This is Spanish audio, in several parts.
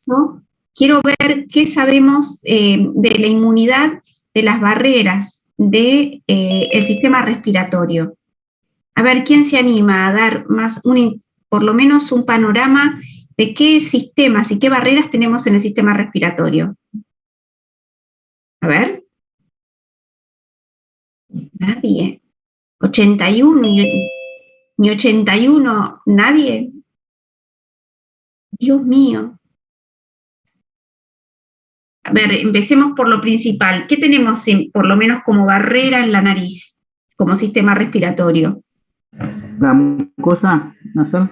eso, quiero ver qué sabemos de la inmunidad de las barreras del sistema respiratorio. A ver, ¿quién se anima a dar por lo menos un panorama de qué sistemas y qué barreras tenemos en el sistema respiratorio? A ver. Nadie. 81, ni 81, nadie. Dios mío. A ver, empecemos por lo principal. ¿Qué tenemos por lo menos como barrera en la nariz, como sistema respiratorio? La mucosa nasal.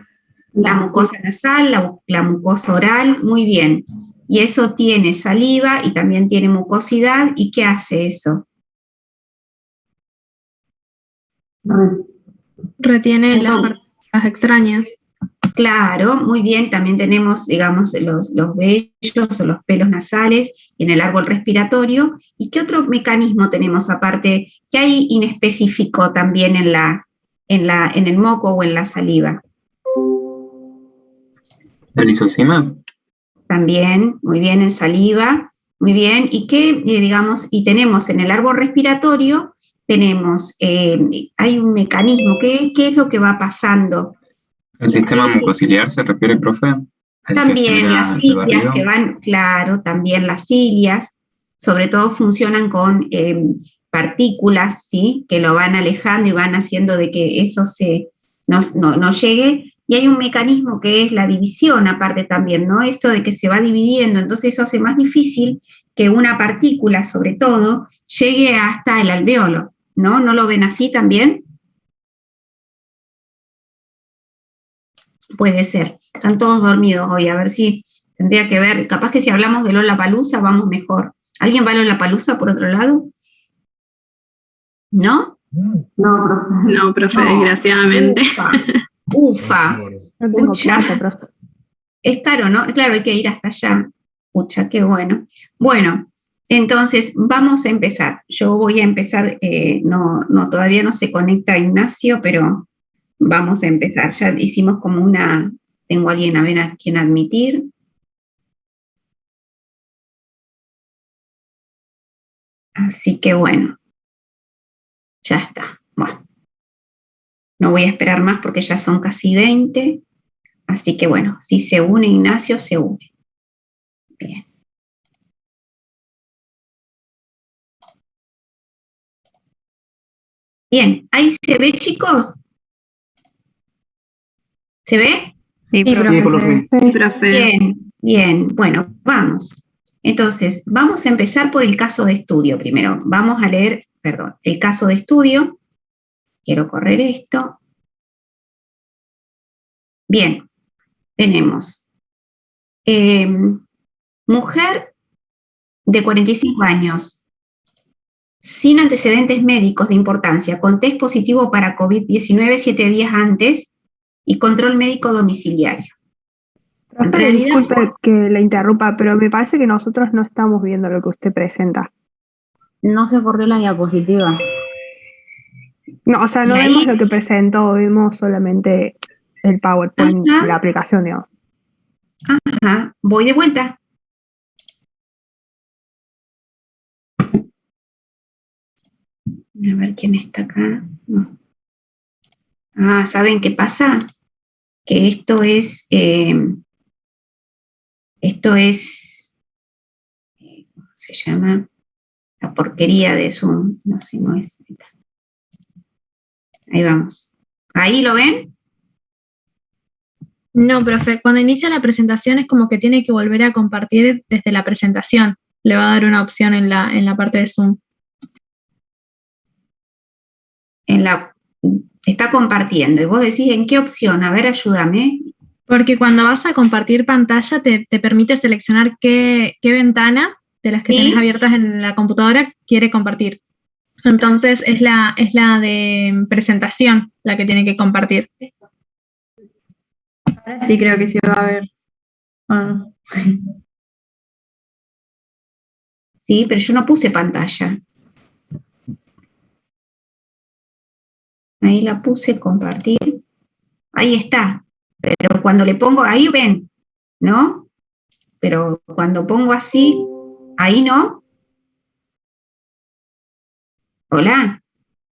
La mucosa nasal, la mucosa oral, muy bien. Y eso tiene saliva y también tiene mucosidad. ¿Y qué hace eso? Retiene las partículas extrañas. Claro, muy bien, también tenemos, digamos, los vellos o los pelos nasales y en el árbol respiratorio. ¿Y qué otro mecanismo tenemos aparte? ¿Qué hay inespecífico también en el moco o en la saliva? ¿La lisosima? También, muy bien, en saliva, muy bien. ¿Y qué, digamos, y tenemos en el árbol respiratorio, tenemos, hay un mecanismo, ¿qué es lo que va pasando? ¿El sistema mucociliar se refiere, profe? También las cilias que van, claro, también las cilias, sobre todo funcionan con partículas, ¿sí? Que lo van alejando y van haciendo de que eso no llegue. Y hay un mecanismo que es la división, aparte también, ¿no? Esto de que se va dividiendo, entonces eso hace más difícil que una partícula, sobre todo, llegue hasta el alveolo, ¿no? ¿No lo ven así también? Puede ser. Están todos dormidos hoy, a ver si tendría que ver, capaz que si hablamos de Lollapalooza vamos mejor. ¿Alguien va a Lollapalooza por otro lado? ¿No? No, profe, desgraciadamente. Ufa. No tengo plata, profe. Es caro, ¿no? Claro, hay que ir hasta allá. Pucha, qué bueno. Bueno, entonces vamos a empezar. Yo voy a empezar, todavía no se conecta Ignacio, pero vamos a empezar. Ya hicimos como tengo a alguien a ver a quien admitir. Así que bueno, ya está. Bueno, no voy a esperar más porque ya son casi 20. Así que bueno, si se une Ignacio, se une. Bien. Bien, ¿ahí se ve, chicos? ¿Se ve? Sí, profe. Sí, profe. Bien, bien. Bueno, vamos. Entonces, vamos a empezar por el caso de estudio primero. Vamos a leer, perdón, el caso de estudio. Quiero correr esto. Bien, tenemos mujer de 45 años, sin antecedentes médicos de importancia, con test positivo para COVID-19 7 días antes y control médico domiciliario. profe, disculpe que le interrumpa, pero me parece que nosotros no estamos viendo lo que usted presenta. No se corrió la diapositiva. No, o sea, no vemos lo que presentó, vemos solamente el PowerPoint, la aplicación, digamos. Ajá, voy de vuelta. A ver quién está acá. No. ¿Saben qué pasa? Que esto es, ¿cómo se llama? La porquería de Zoom. No sé, no es. Ahí vamos. ¿Ahí lo ven? No, profe, cuando inicia la presentación es como que tiene que volver a compartir desde la presentación. Le va a dar una opción en la parte de Zoom. Está compartiendo. Y vos decís, ¿en qué opción? A ver, ayúdame. Porque cuando vas a compartir pantalla te permite seleccionar qué ventana de las que tenés abiertas en la computadora quiere compartir. Entonces es la de presentación la que tiene que compartir. Ahora sí creo que sí va a ver. Sí, pero yo no puse pantalla. Ahí la puse, compartir. Ahí está. Pero cuando le pongo, ahí ven, ¿no? pero cuando pongo así, ahí no. Hola.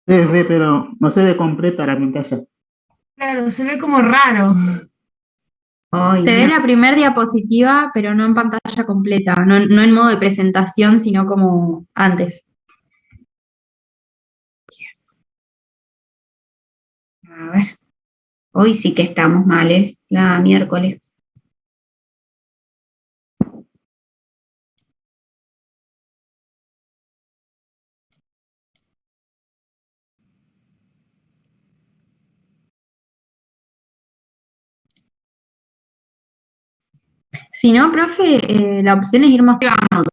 Se ve, pero no se ve completa la pantalla. Claro, se ve como raro. Ay, Se ve no. la primera diapositiva, pero no en pantalla completa, no en modo de presentación, sino como antes. A ver, hoy sí que estamos mal, ¿eh? La miércoles. Si no, profe, la opción es ir mostrando.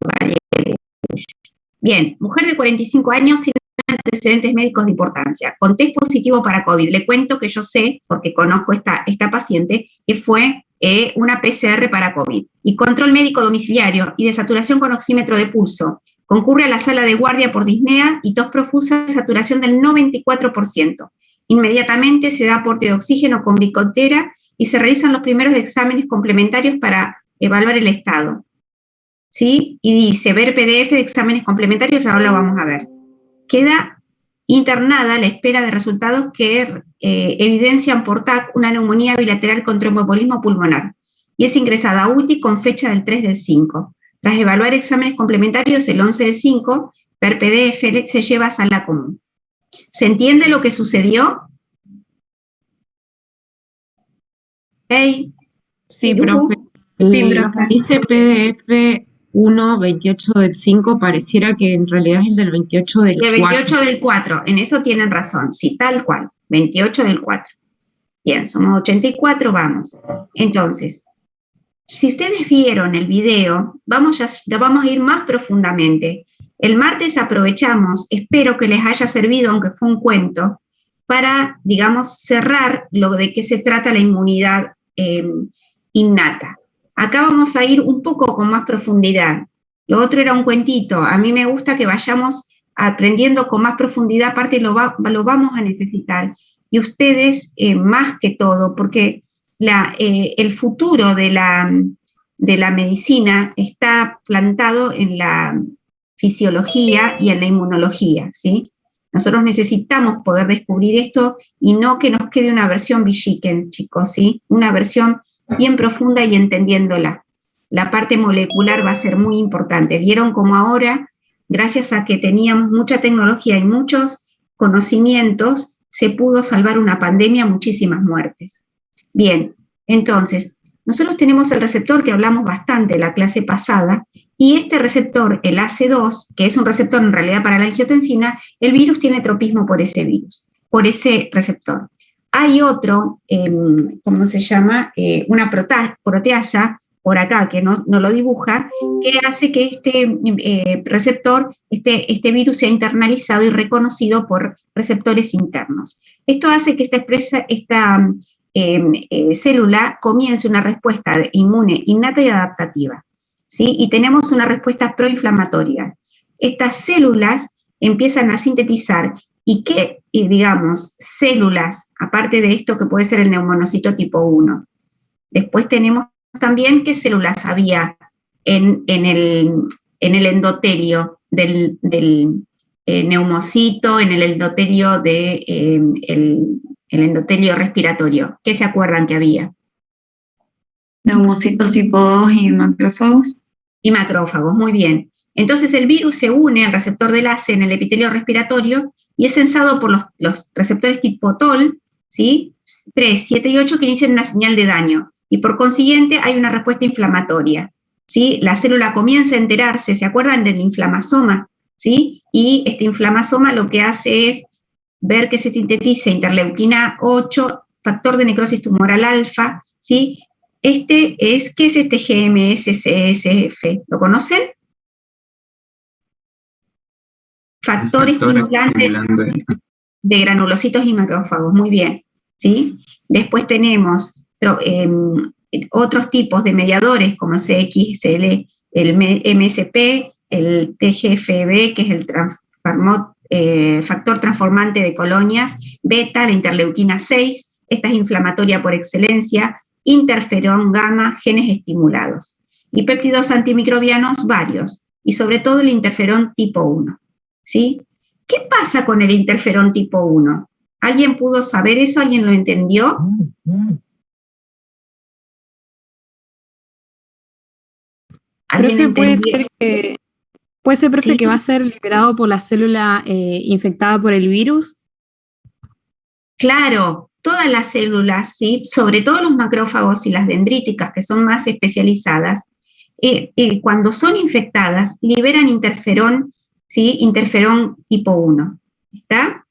Bien, mujer de 45 años sin antecedentes médicos de importancia, con test positivo para COVID. Le cuento que yo sé, porque conozco esta paciente, que fue una PCR para COVID. Y control médico domiciliario y de saturación con oxímetro de pulso. Concurre a la sala de guardia por disnea y tos profusa, saturación del 94%. Inmediatamente se da aporte de oxígeno con bicotera y se realizan los primeros exámenes complementarios para evaluar el estado. ¿Sí? Y dice, ver PDF de exámenes complementarios, ahora lo vamos a ver. Queda internada a la espera de resultados que evidencian por TAC una neumonía bilateral con tromboembolismo pulmonar. Y es ingresada a UTI con fecha del 3 del 5. Tras evaluar exámenes complementarios el 11 del 5, ver PDF se lleva a sala común. ¿Se entiende lo que sucedió? Hey. Sí, profe. Sí, profe. Dice PDF 1, 28 del 5, pareciera que en realidad es el del 28 del 4. El 28 del 4, en eso tienen razón, sí, tal cual, 28 del 4. Bien, somos 84, vamos. Entonces, si ustedes vieron el video, vamos a ir más profundamente. El martes aprovechamos, espero que les haya servido, aunque fue un cuento, para, digamos, cerrar lo de qué se trata la inmunidad innata. Acá vamos a ir un poco con más profundidad. Lo otro era un cuentito. A mí me gusta que vayamos aprendiendo con más profundidad, aparte lo vamos a necesitar. Y ustedes, más que todo, porque el futuro de la medicina está plantado en la fisiología y en la inmunología, ¿sí? Nosotros necesitamos poder descubrir esto y no que nos quede una versión Villiquen, chicos, ¿sí? Una versión bien profunda y entendiéndola. La parte molecular va a ser muy importante. Vieron cómo ahora, gracias a que teníamos mucha tecnología y muchos conocimientos, se pudo salvar una pandemia, muchísimas muertes. Bien, entonces, nosotros tenemos el receptor que hablamos bastante en la clase pasada, y este receptor, el AC2, que es un receptor en realidad para la angiotensina, el virus tiene tropismo por ese virus, por ese receptor. Hay otro, ¿cómo se llama? Una proteasa, por acá, que no lo dibuja, que hace que este receptor, este virus sea internalizado y reconocido por receptores internos. Esto hace que esta célula comience una respuesta inmune innata y adaptativa, ¿sí? Y tenemos una respuesta proinflamatoria. Estas células empiezan a sintetizar y digamos, células, aparte de esto que puede ser el neumonocito tipo 1. Después tenemos también qué células había en el endotelio del neumocito, en el endotelio el endotelio respiratorio. ¿Qué se acuerdan que había? Neumocitos tipo 2 y macrófagos. Y macrófagos, muy bien. Entonces el virus se une al receptor del ACE en el epitelio respiratorio y es sensado por los receptores tipo TOL, ¿sí? 3, 7 y 8 que inician una señal de daño y por consiguiente hay una respuesta inflamatoria, ¿sí? La célula comienza a enterarse, ¿se acuerdan del inflamasoma? ¿Sí? Y este inflamasoma lo que hace es ver que se sintetiza interleuquina 8, factor de necrosis tumoral alfa, ¿sí? ¿Qué es este GMS-CSF? ¿Lo conocen? Factor estimulante de granulocitos y macrófagos, muy bien, ¿sí? Después tenemos otros tipos de mediadores como CXL, el MSP, el TGFB, que es el factor transformante de colonias, beta, la interleuquina 6, esta es inflamatoria por excelencia, interferón gamma, genes estimulados. y péptidos antimicrobianos varios, y sobre todo el interferón tipo 1, ¿sí? ¿Qué pasa con el interferón tipo 1? ¿Alguien pudo saber eso? ¿Alguien lo entendió? Profe, puede ser, profe, ¿Sí? que va a ser liberado por la célula infectada por el virus. Claro, todas las células, ¿sí? Sobre todo los macrófagos y las dendríticas, que son más especializadas, cuando son infectadas, liberan interferón, ¿sí? Interferón tipo 1, ¿está?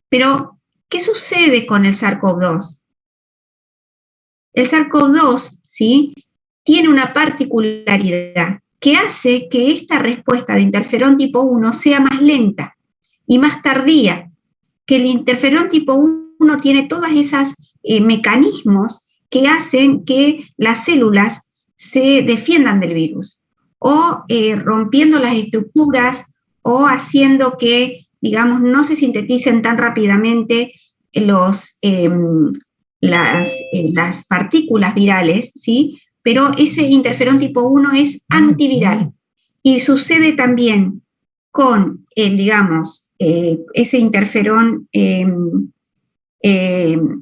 Pero, ¿qué sucede con el SARS-CoV-2? El SARS-CoV-2, ¿sí? Tiene una particularidad que hace que esta respuesta de interferón tipo 1 sea más lenta y más tardía, que el interferón tipo 1 tiene todos esos mecanismos que hacen que las células se defiendan del virus, o rompiendo las estructuras, o haciendo que, digamos, no se sinteticen tan rápidamente las partículas virales, ¿sí? Pero ese interferón tipo 1 es antiviral. Y sucede también con ese interferón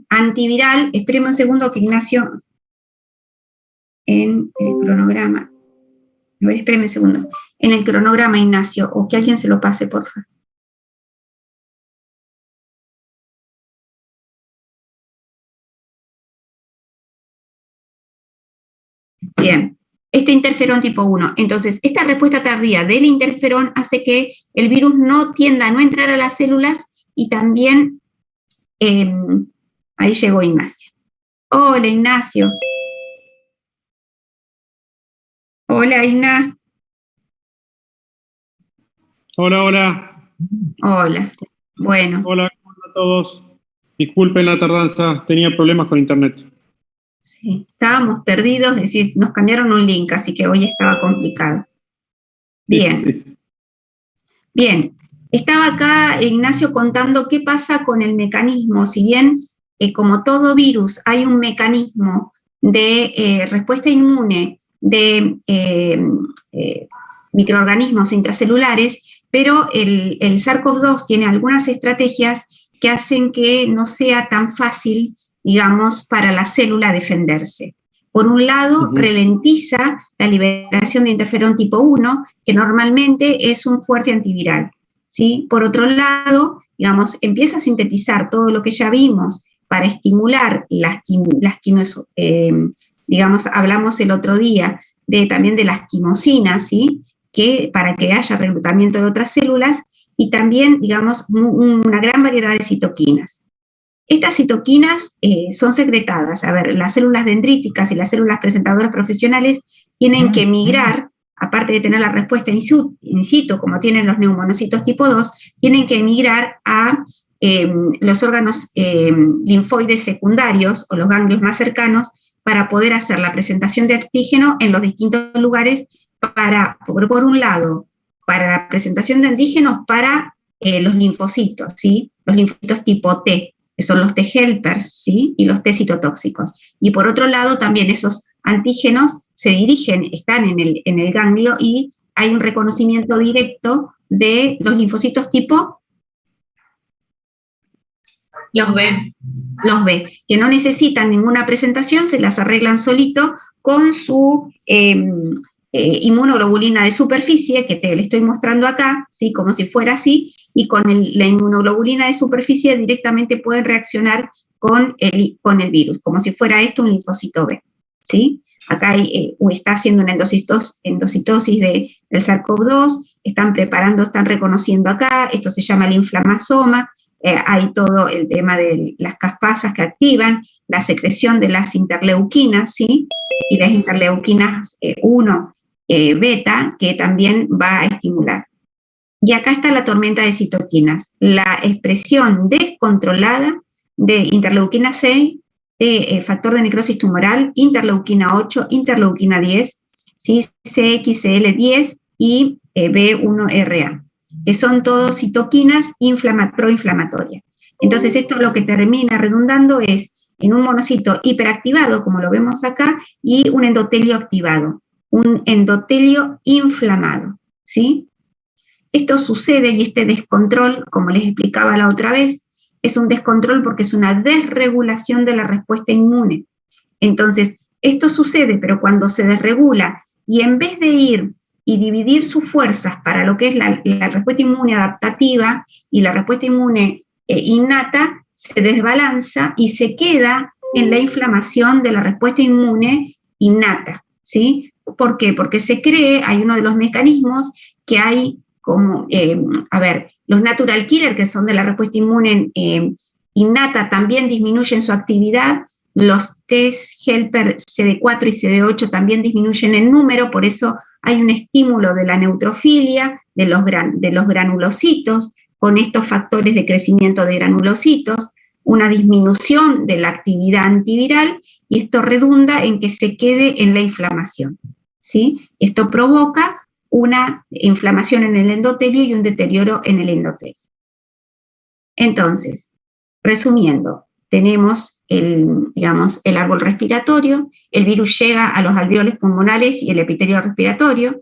antiviral. Espéreme un segundo que Ignacio, en el cronograma, a ver, espéreme un segundo, en el cronograma, Ignacio, o que alguien se lo pase, por favor. Bien, este interferón tipo 1. Entonces, esta respuesta tardía del interferón hace que el virus no tienda a no entrar a las células y también, ahí llegó Ignacio. Hola, Ignacio. Hola, Igna. Hola, hola. Hola. Bueno. Hola, ¿cómo están todos? Disculpen la tardanza, tenía problemas con internet. Sí, estábamos perdidos, es decir, nos cambiaron un link, así que hoy estaba complicado. Bien. Sí. Bien, estaba acá Ignacio contando qué pasa con el mecanismo. Si bien, como todo virus, hay un mecanismo de respuesta inmune de microorganismos intracelulares, pero el SARS-CoV-2 tiene algunas estrategias que hacen que no sea tan fácil, digamos, para la célula defenderse. Por un lado, ralentiza la liberación de interferón tipo 1, que normalmente es un fuerte antiviral, ¿sí? Por otro lado, digamos, empieza a sintetizar todo lo que ya vimos para estimular digamos, hablamos el otro día también de las quimosinas, ¿sí? Que para que haya reclutamiento de otras células, y también, digamos, una gran variedad de citoquinas. Estas citoquinas son secretadas. A ver, las células dendríticas y las células presentadoras profesionales tienen que migrar, aparte de tener la respuesta in situ, como tienen los neumonocitos tipo 2, tienen que migrar a los órganos linfoides secundarios o los ganglios más cercanos para poder hacer la presentación de antígeno en los distintos lugares por un lado, para la presentación de antígenos para los linfocitos, ¿sí? Los linfocitos tipo T, que son los T-helpers, ¿sí? Y los T-citotóxicos. Y por otro lado, también esos antígenos se dirigen, están en el ganglio, y hay un reconocimiento directo de los linfocitos tipo Los B. Los B, que no necesitan ninguna presentación, se las arreglan solito con su inmunoglobulina de superficie, que le estoy mostrando acá, ¿sí? Como si fuera así, y con la inmunoglobulina de superficie directamente pueden reaccionar con el virus, como si fuera esto un linfocito B, ¿sí? Acá está haciendo una endocitosis del SARS-CoV-2, están reconociendo acá, esto se llama el inflamasoma. Hay todo el tema de las caspasas que activan la secreción de las interleuquinas, ¿sí? Y las interleuquinas 1 beta, que también va a estimular. Y acá está la tormenta de citoquinas, la expresión descontrolada de interleuquina 6, de factor de necrosis tumoral, interleuquina 8, interleuquina 10, ¿sí? CXCL10 y B1RA. Que son todos citoquinas proinflamatorias. Entonces esto lo que termina redundando es en un monocito hiperactivado, como lo vemos acá, y un endotelio activado. un endotelio inflamado, ¿sí? Esto sucede y este descontrol, como les explicaba la otra vez, es un descontrol porque es una desregulación de la respuesta inmune. Entonces, esto sucede, pero cuando se desregula y en vez de ir y dividir sus fuerzas para lo que es la respuesta inmune adaptativa y la respuesta inmune innata, se desbalanza y se queda en la inflamación de la respuesta inmune innata, ¿sí? ¿Por qué? Porque se cree, hay uno de los mecanismos que hay como, los natural killer, que son de la respuesta inmune innata, también disminuyen su actividad. Los test helper CD4 y CD8 también disminuyen el número, por eso hay un estímulo de la neutrofilia, de los granulocitos, con estos factores de crecimiento de granulocitos, una disminución de la actividad antiviral, y esto redunda en que se quede en la inflamación, ¿sí? Esto provoca una inflamación en el endotelio y un deterioro en el endotelio. Entonces, resumiendo, tenemos el árbol respiratorio, el virus llega a los alveolos pulmonares y el epitelio respiratorio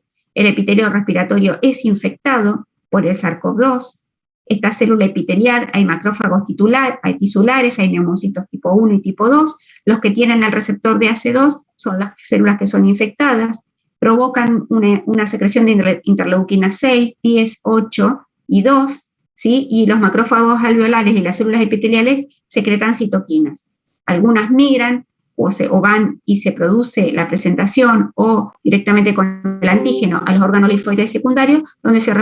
es infectado por el SARS-CoV-2, esta célula epitelial, hay macrófagos hay tisulares, hay neumocitos tipo 1 y tipo 2, los que tienen el receptor de AC2 son las células que son infectadas, provocan una secreción de interleuquina 6, 10, 8 y 2, ¿sí? Y los macrófagos alveolares y las células epiteliales secretan citoquinas. Algunas migran o van y se produce la presentación o directamente con el antígeno a los órganos linfoides secundarios, donde se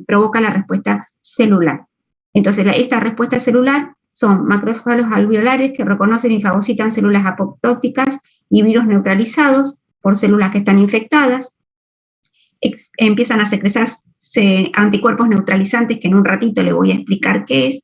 provoca la respuesta celular. Entonces, esta respuesta celular son macrófagos alveolares que reconocen y fagocitan células apoptóticas y virus neutralizados por células que están infectadas, empiezan a secretarse anticuerpos neutralizantes, que en un ratito le voy a explicar qué es,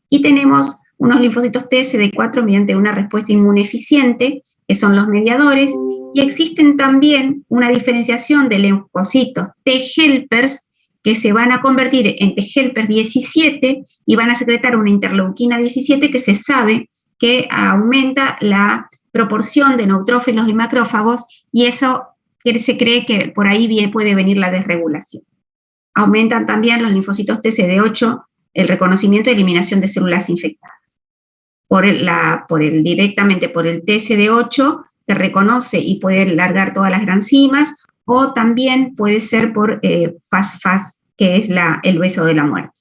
y tenemos unos linfocitos T CD4 mediante una respuesta inmune eficiente, que son los mediadores, y existen también una diferenciación de leucocitos T helpers, que se van a convertir en T helper 17 y van a secretar una interleuquina 17 que se sabe que aumenta la proporción de neutrófilos y macrófagos, y eso se cree que por ahí puede venir la desregulación. Aumentan también los linfocitos TCD8 el reconocimiento y eliminación de células infectadas. Directamente por el TCD8 que reconoce y puede largar todas las granzimas, o también puede ser por FAS, que es el beso de la muerte,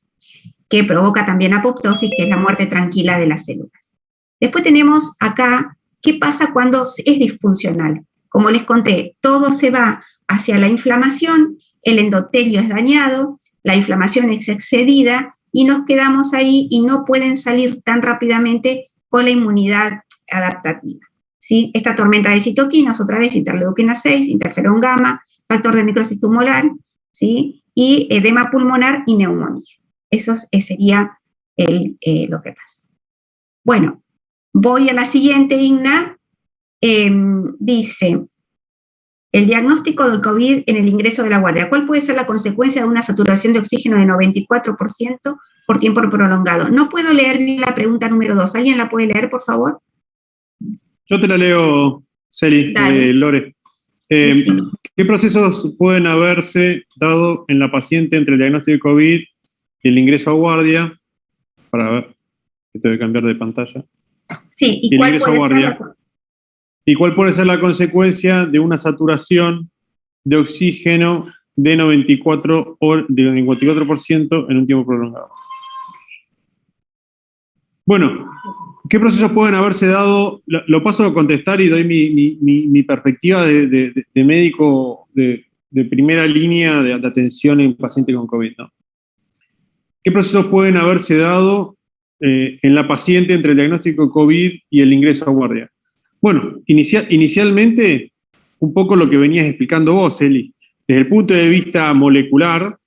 que provoca también apoptosis, que es la muerte tranquila de las células. Después tenemos acá, ¿qué pasa cuando es disfuncional? Como les conté, todo se va hacia la inflamación, el endotelio es dañado, la inflamación es excedida, y nos quedamos ahí y no pueden salir tan rápidamente con la inmunidad adaptativa, ¿sí? Esta tormenta de citoquinas, otra vez interleuquina 6, interferón gamma, factor de necrosis tumoral, ¿sí? Y edema pulmonar y neumonía. Eso sería lo que pasa. Bueno, voy a la siguiente, Igna. Dice, el diagnóstico de COVID en el ingreso de la guardia. ¿Cuál puede ser la consecuencia de una saturación de oxígeno de 94% por tiempo prolongado? No puedo leer bien la pregunta número 2. ¿Alguien la puede leer, por favor? Yo te la leo, Celi, Lore. ¿Qué procesos pueden haberse dado en la paciente entre el diagnóstico de COVID y el ingreso a guardia? Para ver, tengo que cambiar de pantalla. Sí, ¿y cuál puede ser? ¿Y cuál puede ser la consecuencia de una saturación de oxígeno de 94% en un tiempo prolongado? Bueno, ¿qué procesos pueden haberse dado? Lo paso a contestar y doy mi perspectiva de médico de primera línea de atención en pacientes con COVID, ¿no? ¿Qué procesos pueden haberse dado en la paciente entre el diagnóstico de COVID y el ingreso a guardia? Bueno, inicialmente, un poco lo que venías explicando vos, Eli. Desde el punto de vista molecular,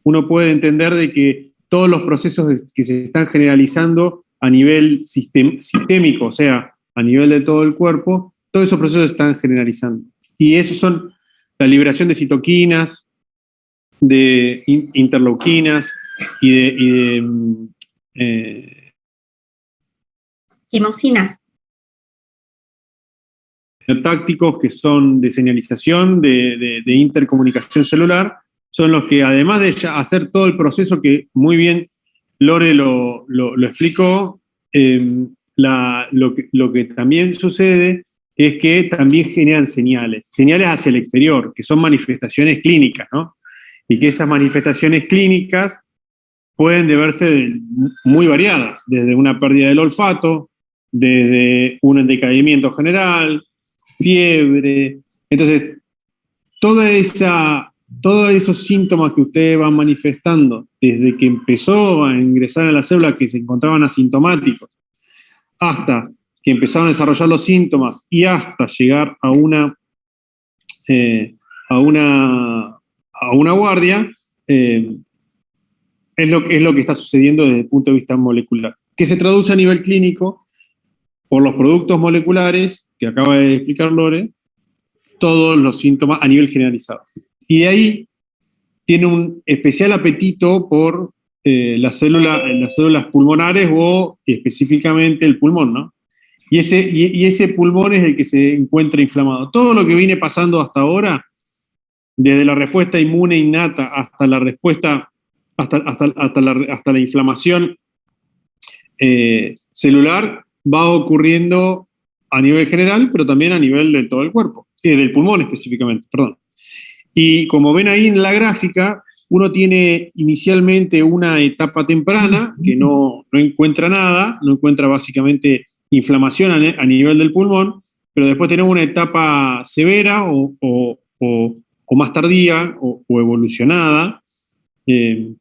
uno puede entender de que todos los procesos que se están generalizando a nivel sistémico, o sea, a nivel de todo el cuerpo, todos esos procesos se están generalizando. Y esos son la liberación de citoquinas, de interleuquinas y de quimosinas. tácticos que son de señalización, de intercomunicación celular, son los que, además de hacer todo el proceso que muy bien Lore lo explicó, lo que también sucede es que también generan señales hacia el exterior, que son manifestaciones clínicas, ¿no? Y que esas manifestaciones clínicas pueden deberse muy variadas, desde una pérdida del olfato, desde un decaimiento general, fiebre. Entonces, todos esos síntomas que ustedes van manifestando desde que empezó a ingresar a la célula, que se encontraban asintomáticos, hasta que empezaron a desarrollar los síntomas y hasta llegar a una guardia, es lo que está sucediendo desde el punto de vista molecular, que se traduce a nivel clínico por los productos moleculares que acaba de explicar Lore, todos los síntomas a nivel generalizado. Y de ahí tiene un especial apetito por las células pulmonares o específicamente el pulmón, ¿no? Y ese pulmón es el que se encuentra inflamado. Todo lo que viene pasando hasta ahora, desde la respuesta inmune innata hasta la respuesta, hasta la inflamación celular, va ocurriendo a nivel general, pero también a nivel de todo el cuerpo, del pulmón específicamente, perdón. Y como ven ahí en la gráfica, uno tiene inicialmente una etapa temprana que no encuentra nada, no encuentra básicamente inflamación a nivel del pulmón, pero después tenemos una etapa severa o más tardía o evolucionada, que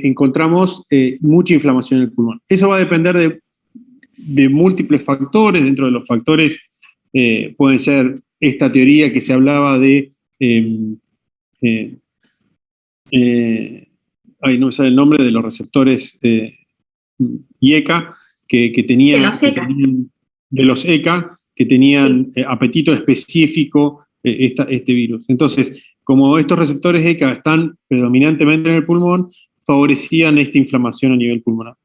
encontramos mucha inflamación en el pulmón. Eso va a depender de múltiples factores. Dentro de los factores pueden ser esta teoría que se hablaba de no me sale el nombre, de los receptores IECA, que tenían, de los ECA, que tenían apetito específico este virus. Entonces, como estos receptores ECA están predominantemente en el pulmón, favorecían esta inflamación a nivel pulmonar.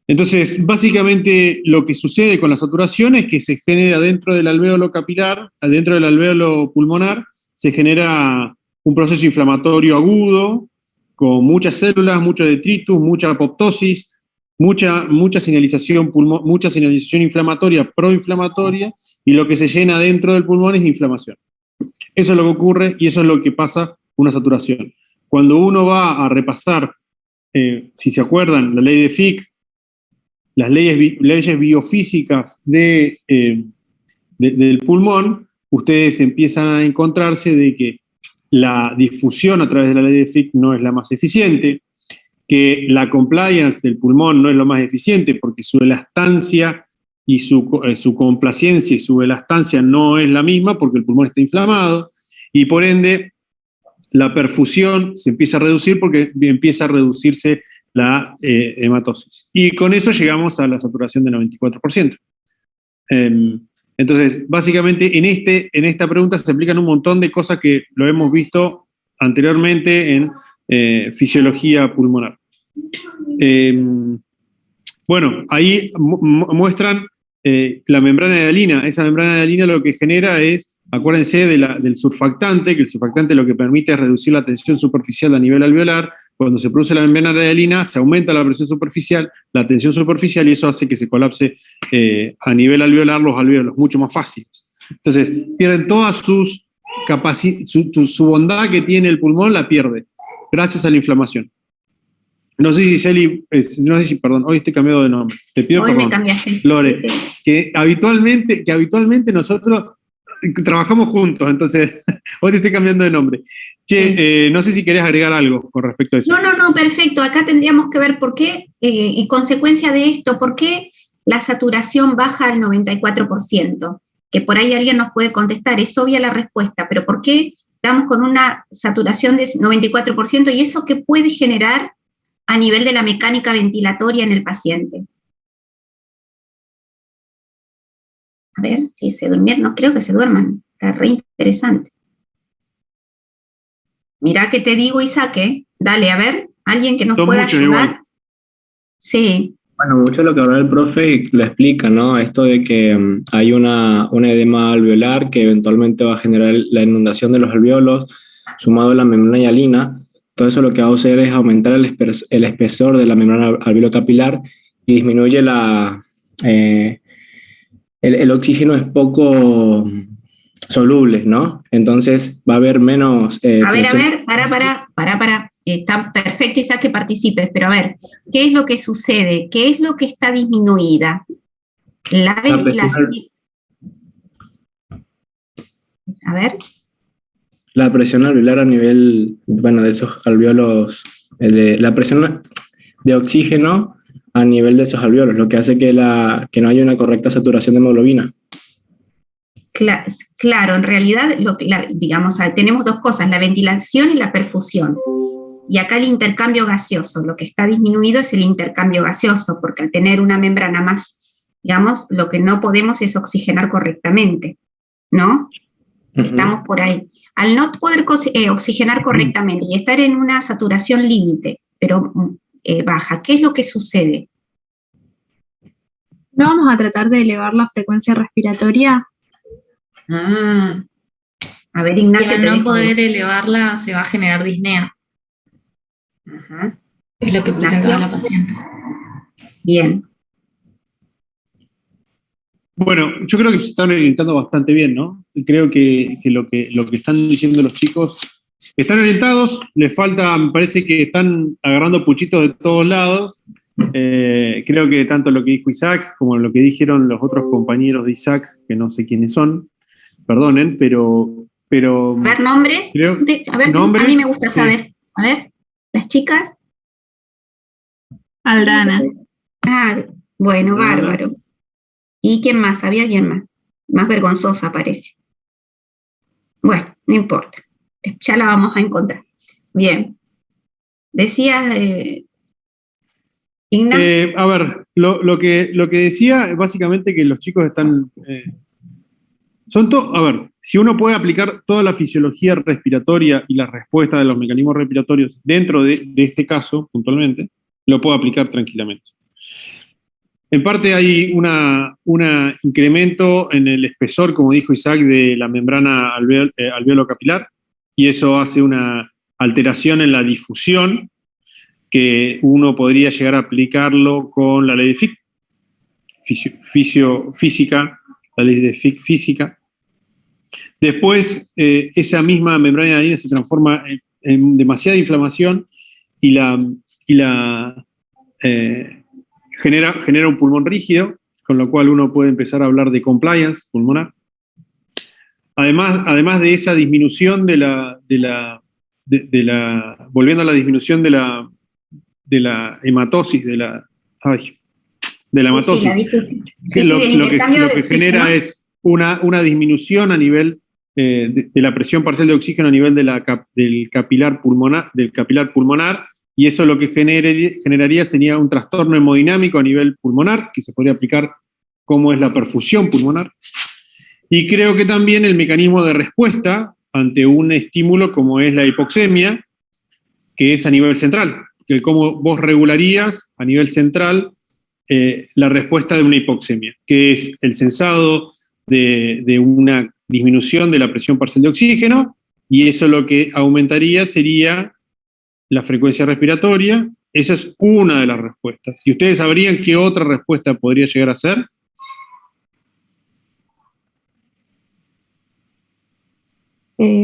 Entonces, básicamente lo que sucede con la saturación es que se genera dentro del alvéolo capilar, dentro del alvéolo pulmonar, se genera un proceso inflamatorio agudo, con muchas células, mucho detritus, mucha apoptosis, mucha señalización inflamatoria, proinflamatoria, y lo que se llena dentro del pulmón es inflamación. Eso es lo que ocurre y eso es lo que pasa con una saturación. Cuando uno va a repasar, si se acuerdan, la ley de Fick, las leyes biofísicas del pulmón, ustedes empiezan a encontrarse de que la difusión a través de la ley de Fick no es la más eficiente, que la compliance del pulmón no es lo más eficiente porque su elastancia y su complacencia y su elastancia no es la misma porque el pulmón está inflamado, y por ende la perfusión se empieza a reducir porque empieza a reducirse la hematosis. Y con eso llegamos a la saturación del 94%. Entonces, básicamente en esta pregunta se aplican un montón de cosas que lo hemos visto anteriormente en fisiología pulmonar. Bueno, ahí muestran la membrana de hialina. Esa membrana de hialina lo que genera es, acuérdense del surfactante, que el surfactante lo que permite es reducir la tensión superficial a nivel alveolar. Cuando se produce la membrana de hialina, se aumenta la presión superficial, la tensión superficial, y eso hace que se colapse a nivel alveolar los alvéolos, mucho más fáciles. Entonces, pierden todas sus capacidades, su bondad que tiene el pulmón la pierde, gracias a la inflamación. No sé si perdón, hoy estoy cambiado de nombre. Te pido hoy perdón, me cambiaste. Lore, Sí. que habitualmente nosotros trabajamos juntos, entonces hoy te estoy cambiando de nombre. Che, no sé si querés agregar algo con respecto a eso. No, perfecto. Acá tendríamos que ver por qué, y consecuencia de esto, por qué la saturación baja al 94%. Que por ahí alguien nos puede contestar, es obvia la respuesta, pero ¿por qué estamos con una saturación de 94%? ¿Y eso qué puede generar a nivel de la mecánica ventilatoria en el paciente? A ver, si se durmieron, no creo que se duerman, está re interesante. Mirá que te digo y saque, dale, a ver, alguien que nos pueda ayudar. Igual. Sí, Bueno, mucho de lo que habló el profe lo explica, ¿no? Esto de que hay un edema alveolar que eventualmente va a generar la inundación de los alveolos, sumado a la membrana hialina. Todo eso lo que va a hacer es aumentar el espesor de la membrana alveolocapilar y disminuye el oxígeno es poco soluble, ¿no? Entonces va a haber menos... A ver, para. Está perfecto, Isaac, que participes, pero a ver, ¿qué es lo que sucede? ¿Qué es lo que está disminuida? La ventilación. A ver. La presión alveolar a nivel, bueno, de esos alveolos, la presión de oxígeno a nivel de esos alveolos, lo que hace que no haya una correcta saturación de hemoglobina. Claro, en realidad, digamos, tenemos dos cosas, la ventilación y la perfusión. Y acá el intercambio gaseoso, lo que está disminuido es el intercambio gaseoso, porque al tener una membrana más, digamos, lo que no podemos es oxigenar correctamente, ¿no? Estamos por ahí. Al no poder oxigenar correctamente y estar en una saturación límite, pero baja, ¿qué es lo que sucede? ¿No vamos a tratar de elevar la frecuencia respiratoria? A ver, Ignacio. Y al no poder elevarla, se va a generar disnea. Ajá. Es lo que presentaba la paciente. Bien. Bueno, yo creo que se están orientando bastante bien, ¿no? Creo que lo que están diciendo los chicos, están orientados, les falta, me parece que están agarrando puchitos de todos lados. Creo que tanto lo que dijo Isaac como lo que dijeron los otros compañeros de Isaac, que no sé quiénes son, perdonen, pero a ver, nombres. Nombres, a mí me gusta saber. A ver, las chicas. Aldana. Bueno, bárbaro. ¿Y quién más? ¿Había alguien más? Más vergonzosa parece. Bueno, no importa. Ya la vamos a encontrar. Bien. Decías, Ignacio. A ver, lo que decía, básicamente que los chicos están... a ver, si uno puede aplicar toda la fisiología respiratoria y la respuesta de los mecanismos respiratorios dentro de este caso, puntualmente, lo puede aplicar tranquilamente. En parte hay un incremento en el espesor, como dijo Isaac, de la membrana alveolo-capilar, y eso hace una alteración en la difusión, que uno podría llegar a aplicarlo con la ley de Fick, física, la ley de Fick física. Después, esa misma membrana hialina se transforma en demasiada inflamación y genera un pulmón rígido, con lo cual uno puede empezar a hablar de compliance pulmonar. Además de esa disminución volviendo a la disminución de la hematosis, de la hematosis, lo que genera es una disminución a nivel de la presión parcial de oxígeno a nivel del capilar pulmonar, y eso lo que generaría sería un trastorno hemodinámico a nivel pulmonar, que se podría aplicar como es la perfusión pulmonar. Y creo que también el mecanismo de respuesta ante un estímulo como es la hipoxemia, que es a nivel central, que cómo vos regularías a nivel central la respuesta de una hipoxemia, que es el sensado de una disminución de la presión parcial de oxígeno, y eso lo que aumentaría sería la frecuencia respiratoria. Esa es una de las respuestas. ¿Y ustedes sabrían qué otra respuesta podría llegar a ser?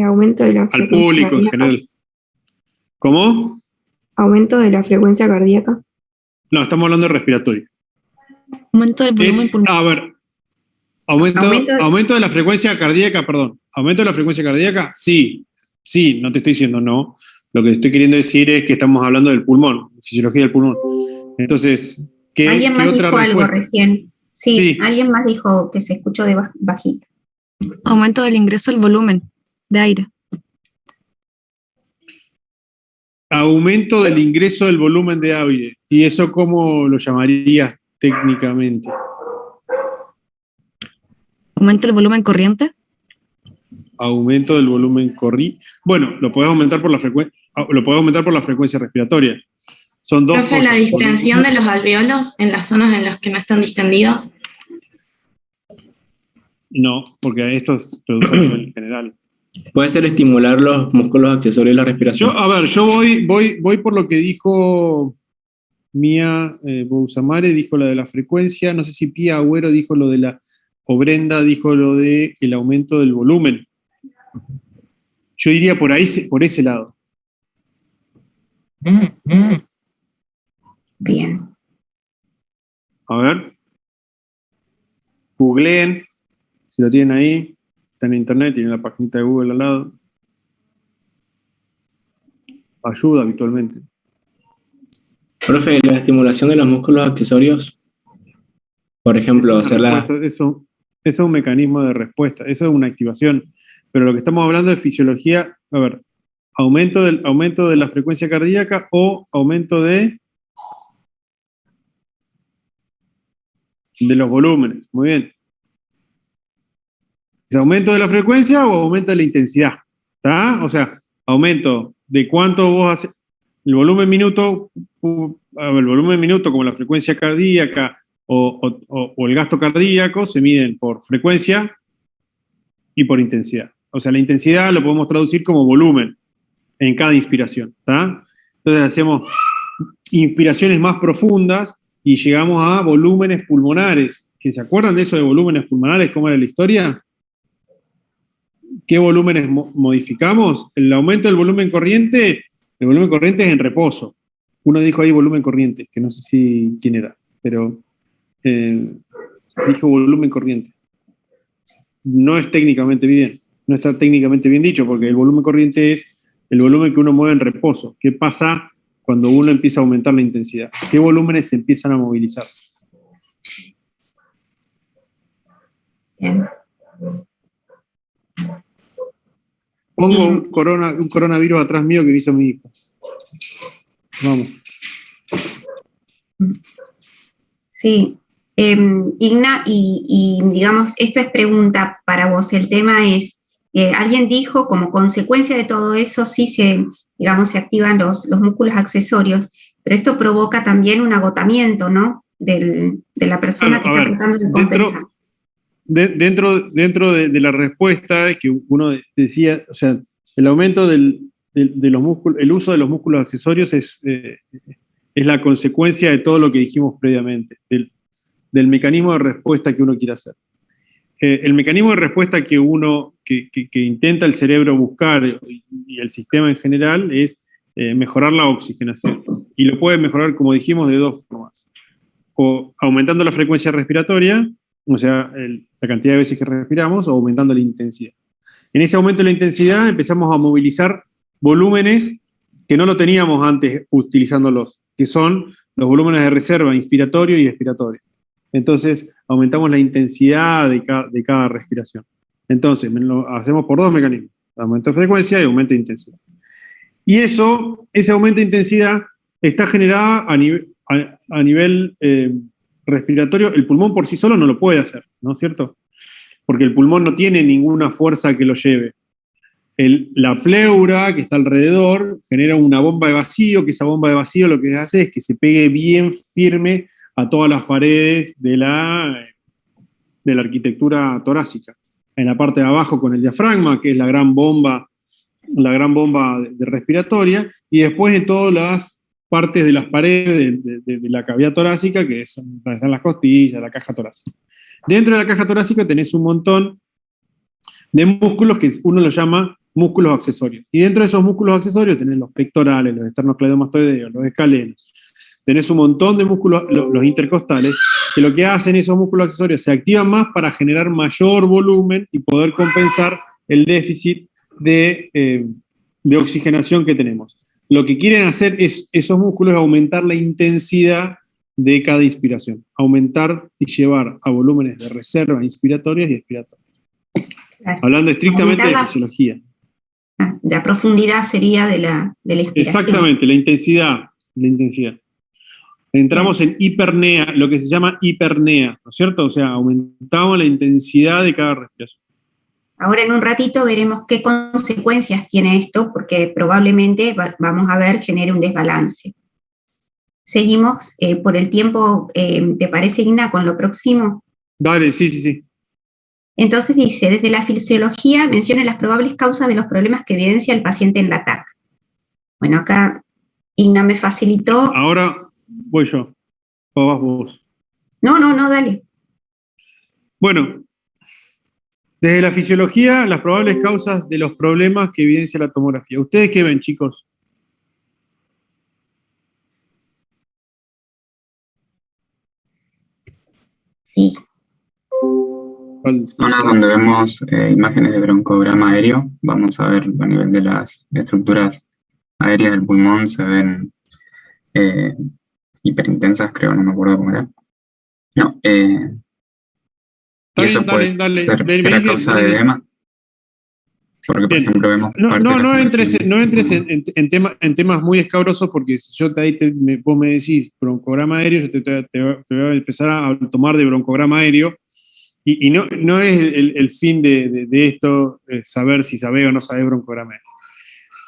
Aumento de la frecuencia al público cardíaca. En general. ¿Cómo? Aumento de la frecuencia cardíaca. No, estamos hablando de respiratorio. Aumento del volumen pulmonar. A ver, aumento de la frecuencia cardíaca, perdón. ¿Aumento de la frecuencia cardíaca? Sí, no te estoy diciendo no. Lo que estoy queriendo decir es que estamos hablando del pulmón, fisiología del pulmón. Entonces, ¿qué otra dijo respuesta? Algo recién. Sí, alguien más dijo que se escuchó de bajito. Aumento del ingreso del volumen de aire. Aumento del ingreso del volumen de aire. ¿Y eso cómo lo llamarías técnicamente? ¿Aumento del volumen corriente? Aumento del volumen corriente. Bueno, lo podés aumentar por la frecuencia respiratoria. son dos Profe, cosas. la distensión de los alvéolos en las zonas en las que no están distendidos. No, porque esto es reducir a nivel general. Puede ser estimular los músculos accesorios de la respiración. Yo voy por lo que dijo Mía Bousamare, dijo lo de la frecuencia, no sé si Pía Agüero dijo lo de la, o Brenda dijo lo de el aumento del volumen. Yo iría por ahí, por ese lado. Bien. A ver. Googleen, si lo tienen ahí, está en internet, tienen la paginita de Google al lado. Ayuda habitualmente. Profe, la estimulación de los músculos accesorios, por ejemplo, Eso es un mecanismo de respuesta, eso es una activación. Pero lo que estamos hablando de fisiología, a ver, aumento de la frecuencia cardíaca o aumento de los volúmenes. Muy bien. ¿Es aumento de la frecuencia o aumento de la intensidad? ¿Está? O sea, aumento de cuánto vos haces, el volumen minuto como la frecuencia cardíaca o el gasto cardíaco se miden por frecuencia y por intensidad. O sea, la intensidad lo podemos traducir como volumen en cada inspiración. ¿Está? Entonces hacemos inspiraciones más profundas y llegamos a volúmenes pulmonares. ¿Que se acuerdan de eso de volúmenes pulmonares? ¿Cómo era la historia? ¿Qué volúmenes modificamos? El aumento del volumen corriente, el volumen corriente es en reposo. Uno dijo ahí volumen corriente, que no sé si quién era, pero dijo volumen corriente. No es técnicamente bien, no está técnicamente bien dicho, porque el volumen corriente es el volumen que uno mueve en reposo. ¿Qué pasa cuando uno empieza a aumentar la intensidad? ¿Qué volúmenes se empiezan a movilizar? Bien. Pongo un coronavirus atrás mío que me hizo mi hijo. Vamos. Sí. Igna, y digamos, esto es pregunta para vos. El tema es, alguien dijo, como consecuencia de todo eso, sí se activan los músculos accesorios, pero esto provoca también un agotamiento, ¿no? De la persona que está tratando de compensar. Dentro de la respuesta que uno decía, o sea, el aumento de los músculos, el uso de los músculos accesorios es la consecuencia de todo lo que dijimos previamente, del mecanismo de respuesta que uno quiere hacer. El mecanismo de respuesta que intenta el cerebro buscar y el sistema en general es mejorar la oxigenación. Y lo puede mejorar, como dijimos, de dos formas. O aumentando la frecuencia respiratoria, o sea, la cantidad de veces que respiramos, o aumentando la intensidad. En ese aumento de la intensidad empezamos a movilizar volúmenes que no lo teníamos antes utilizándolos, que son los volúmenes de reserva, inspiratorio y expiratorio. Entonces, aumentamos la intensidad de cada respiración. Entonces, lo hacemos por dos mecanismos, aumento de frecuencia y aumento de intensidad. Y ese aumento de intensidad está generado a nivel respiratorio. El pulmón por sí solo no lo puede hacer, ¿no es cierto? Porque el pulmón no tiene ninguna fuerza que lo lleve. La pleura que está alrededor genera una bomba de vacío, que esa bomba de vacío lo que hace es que se pegue bien firme a todas las paredes de la arquitectura torácica. En la parte de abajo con el diafragma, que es la gran bomba de respiratoria, y después en todas las partes de las paredes de la cavidad torácica, que están las costillas, la caja torácica. Dentro de la caja torácica tenés un montón de músculos que uno los llama músculos accesorios. Y dentro de esos músculos accesorios tenés los pectorales, los esternocleidomastoideos, los escalenos. Tenés un montón de músculos, los intercostales, que lo que hacen esos músculos accesorios se activan más para generar mayor volumen y poder compensar el déficit de oxigenación que tenemos. Lo que quieren hacer esos músculos es aumentar la intensidad de cada inspiración, aumentar y llevar a volúmenes de reserva inspiratorias y expiratorias. Claro. Hablando estrictamente de fisiología. La profundidad sería de la inspiración. Exactamente, la intensidad. Entramos en hipernea, lo que se llama hipernea, ¿no es cierto? O sea, aumentamos la intensidad de cada respiración. Ahora en un ratito veremos qué consecuencias tiene esto, porque probablemente vamos a ver genere un desbalance. seguimos por el tiempo, ¿te parece, Igna, con lo próximo? Dale, sí. Entonces dice, desde la fisiología menciona las probables causas de los problemas que evidencia el paciente en la TAC. Bueno, acá Igna me facilitó. Ahora voy yo, o vas vos. No, dale. Bueno, desde la fisiología, las probables causas de los problemas que evidencia la tomografía. ¿Ustedes qué ven, chicos? Sí. Zona donde vemos imágenes de broncograma aéreo, vamos a ver a nivel de las estructuras aéreas del pulmón, se ven hiperintensas, creo, no me acuerdo cómo era. No, y eso puede ser a causa de edema. Porque, por ejemplo, vemos no entres en temas muy escabrosos, porque si yo vos me decís broncograma aéreo, yo te voy a empezar a tomar de broncograma aéreo, y no es el fin de esto saber si sabés o no sabés broncograma aéreo.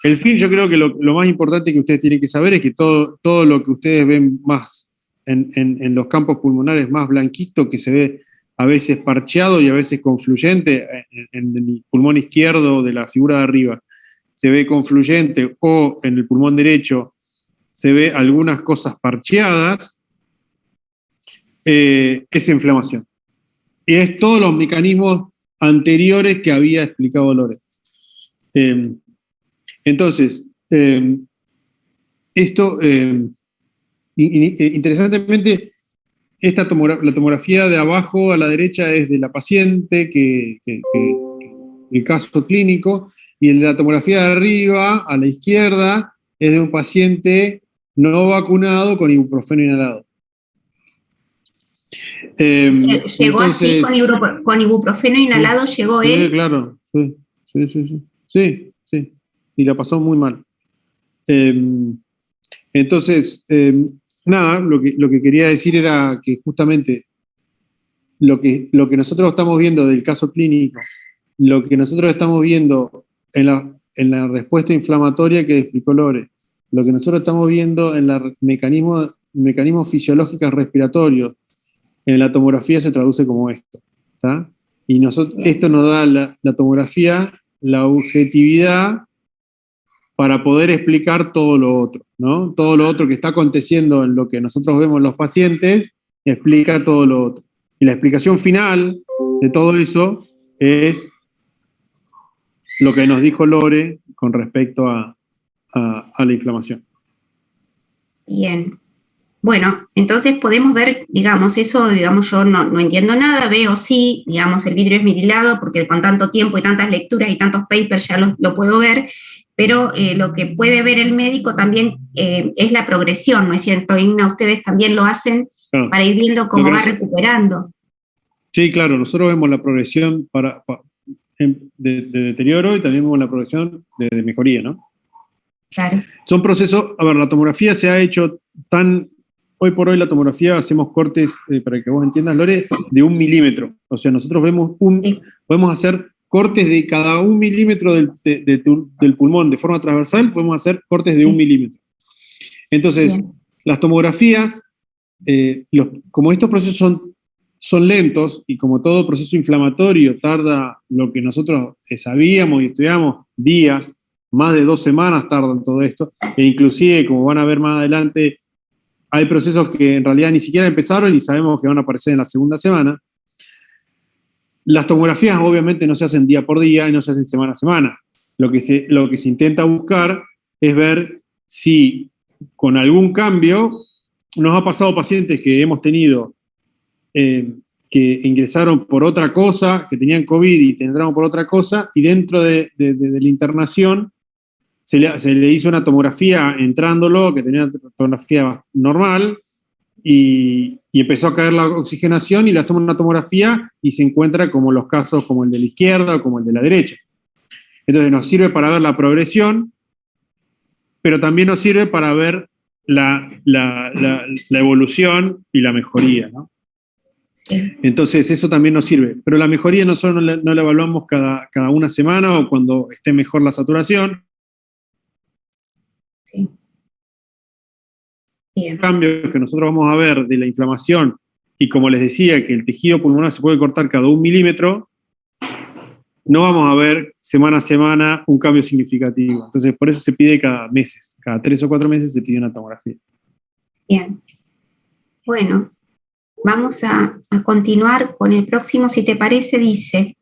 El fin, yo creo que lo más importante que ustedes tienen que saber es que todo lo que ustedes ven más en los campos pulmonares más blanquito, que se ve a veces parcheado y a veces confluyente, en el pulmón izquierdo de la figura de arriba se ve confluyente, o en el pulmón derecho se ve algunas cosas parcheadas, es inflamación. Y es todos los mecanismos anteriores que había explicado Lore. Entonces, esto, interesantemente, la tomografía de abajo a la derecha es de la paciente, el caso clínico, y la tomografía de arriba a la izquierda es de un paciente no vacunado con ibuprofeno inhalado. Llegó entonces, así con ibuprofeno inhalado, llegó él. Sí, claro, sí, y la pasó muy mal. Entonces, nada, lo que quería decir era que justamente lo que nosotros estamos viendo del caso clínico, lo que nosotros estamos viendo en la respuesta inflamatoria que explicó Lore, lo que nosotros estamos viendo en los mecanismos fisiológicos respiratorios, en la tomografía se traduce como esto, ¿tá? Y esto nos da la tomografía la objetividad para poder explicar todo lo otro, ¿no? Todo lo otro que está aconteciendo en lo que nosotros vemos en los pacientes, explica todo lo otro. Y la explicación final de todo eso es lo que nos dijo Lore con respecto a la inflamación. Bien. Bueno, entonces podemos ver, digamos, eso, digamos, yo no entiendo nada, veo sí, digamos, el vidrio esmerilado, porque con tanto tiempo y tantas lecturas y tantos papers ya lo puedo ver, pero lo que puede ver el médico también es la progresión, ¿no es cierto, Igna? Ustedes también lo hacen para ir viendo cómo va recuperando. Sí, claro, nosotros vemos la progresión de deterioro y también vemos la progresión de mejoría, ¿no? Claro. Son procesos, a ver, la tomografía se ha hecho hoy por hoy la tomografía hacemos cortes, para que vos entiendas, Lore, de 1 milímetro. O sea, nosotros vemos podemos hacer cortes de cada 1 milímetro del pulmón de forma transversal, podemos hacer cortes de 1 milímetro. Entonces, las tomografías, como estos procesos son lentos, y como todo proceso inflamatorio tarda lo que nosotros sabíamos y estudiamos, días, más de 2 semanas tardan todo esto, e inclusive, como van a ver más adelante, hay procesos que en realidad ni siquiera empezaron y sabemos que van a aparecer en la segunda semana. Las tomografías obviamente no se hacen día por día y no se hacen semana a semana. Lo que se intenta buscar es ver si con algún cambio, nos ha pasado pacientes que hemos tenido que ingresaron por otra cosa, que tenían COVID y entraron por otra cosa, y dentro de la internación se le hizo una tomografía entrándolo, que tenía una tomografía normal, y empezó a caer la oxigenación, y le hacemos una tomografía y se encuentra como los casos como el de la izquierda o como el de la derecha. Entonces nos sirve para ver la progresión, pero también nos sirve para ver la evolución y la mejoría, ¿no? Entonces eso también nos sirve. Pero la mejoría no solo no la evaluamos cada una semana o cuando esté mejor la saturación. Sí. cambios que nosotros vamos a ver de la inflamación, y como les decía, que el tejido pulmonar se puede cortar cada 1 milímetro, no vamos a ver semana a semana un cambio significativo. Entonces, por eso se pide cada meses, cada 3 o 4 meses se pide una tomografía. Bien. Bueno, vamos a continuar con el próximo, si te parece, dice,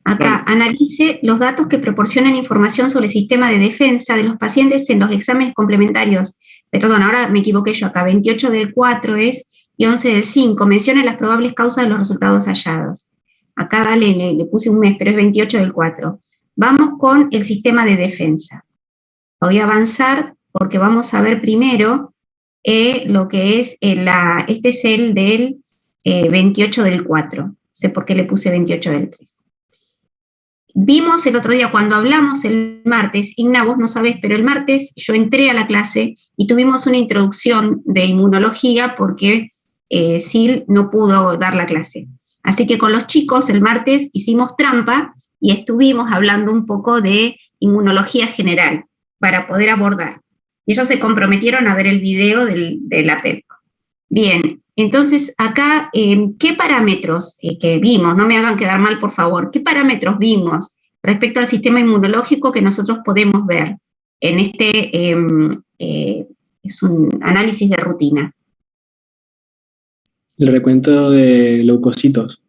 acá, analice los datos que proporcionan información sobre el sistema de defensa de los pacientes en los exámenes complementarios. Perdón, ahora me equivoqué yo acá, 28 del 4 es, y 11 del 5, menciona las probables causas de los resultados hallados. Acá le puse un mes, pero es 28 del 4. Vamos con el sistema de defensa. Voy a avanzar porque vamos a ver primero lo que es, este es el del 28 del 4. No sé por qué le puse 28 del 3. Vimos el otro día cuando hablamos el martes, Igna, vos no sabés, pero el martes yo entré a la clase y tuvimos una introducción de inmunología porque Sil no pudo dar la clase. Así que con los chicos el martes hicimos trampa y estuvimos hablando un poco de inmunología general para poder abordar. Y ellos se comprometieron a ver el video de la PEPCO. Bien, entonces acá, ¿qué parámetros que vimos? No me hagan quedar mal, por favor. ¿Qué parámetros vimos respecto al sistema inmunológico que nosotros podemos ver en este, es un análisis de rutina? El recuento de leucocitos.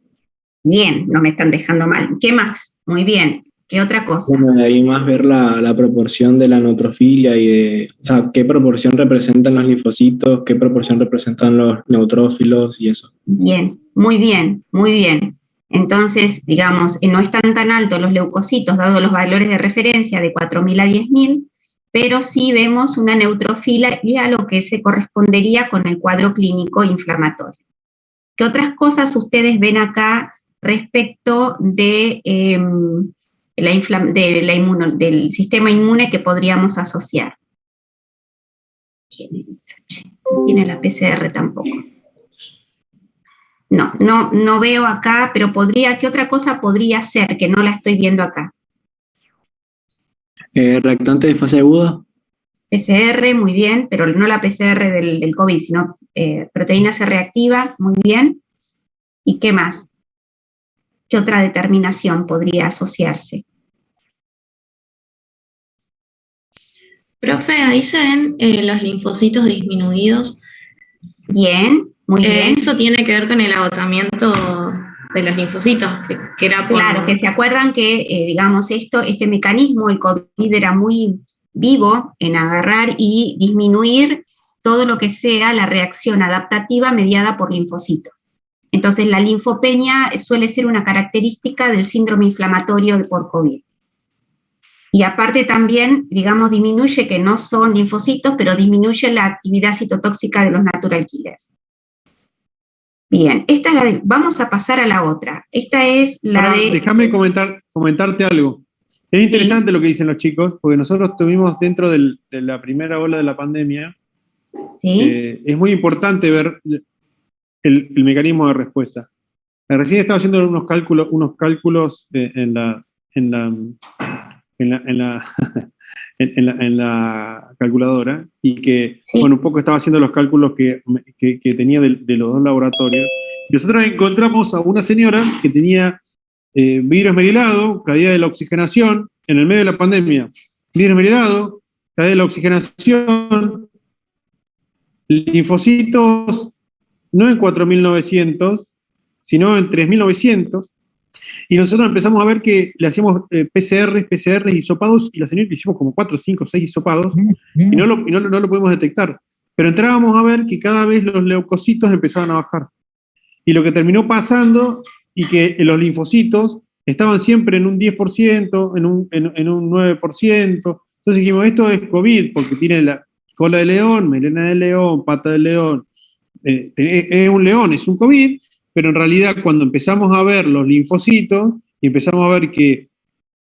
Bien, no me están dejando mal. ¿Qué más? Muy bien. ¿Qué otra cosa? Bueno, de ahí más ver la proporción de la neutrofilia y o sea, qué proporción representan los linfocitos, qué proporción representan los neutrófilos y eso. Bien, muy bien, muy bien. Entonces, digamos, no están tan altos los leucocitos, dado los valores de referencia de 4.000 a 10.000, pero sí vemos una neutrofilia, lo que se correspondería con el cuadro clínico inflamatorio. ¿Qué otras cosas ustedes ven acá respecto de, del sistema inmune que podríamos asociar? No tiene la PCR tampoco. No veo acá, pero ¿qué otra cosa podría ser que no la estoy viendo acá? Reactante de fase aguda. PCR, muy bien, pero no la PCR del COVID, sino proteína C reactiva, muy bien. ¿Y qué más? ¿Qué otra determinación podría asociarse? Profe, ahí se ven los linfocitos disminuidos. Bien, muy bien. Eso tiene que ver con el agotamiento de los linfocitos, que era por... Claro, que se acuerdan que, digamos, este mecanismo, el COVID era muy vivo en agarrar y disminuir todo lo que sea la reacción adaptativa mediada por linfocitos. Entonces, la linfopenia suele ser una característica del síndrome inflamatorio por COVID. Y aparte también, digamos, disminuye que no son linfocitos, pero disminuye la actividad citotóxica de los natural killers. Bien, esta es la de, vamos a pasar a la otra. Esta es la de... Déjame comentarte algo. Es interesante lo que dicen los chicos, porque nosotros tuvimos dentro de la primera ola de la pandemia, es muy importante ver el mecanismo de respuesta. Recién estaba haciendo unos cálculos en la calculadora, y que, bueno, un poco estaba haciendo los cálculos que tenía de los dos laboratorios. Y nosotros encontramos a una señora que tenía virus esmerilado, caída de la oxigenación, en el medio de la pandemia. Virus esmerilado, caída de la oxigenación, linfocitos no en 4.900, sino en 3.900, y nosotros empezamos a ver que le hacíamos PCRs, hisopados, y la señora le hicimos como 4, 5, 6 hisopados, y no lo pudimos detectar. Pero entrábamos a ver que cada vez los leucocitos empezaban a bajar. Y lo que terminó pasando, y que los linfocitos estaban siempre en un 10%, en un 9%. Entonces dijimos, esto es COVID, porque tiene la cola de león, melena de león, pata de león. Es un león, es un COVID, pero en realidad cuando empezamos a ver los linfocitos, y empezamos a ver que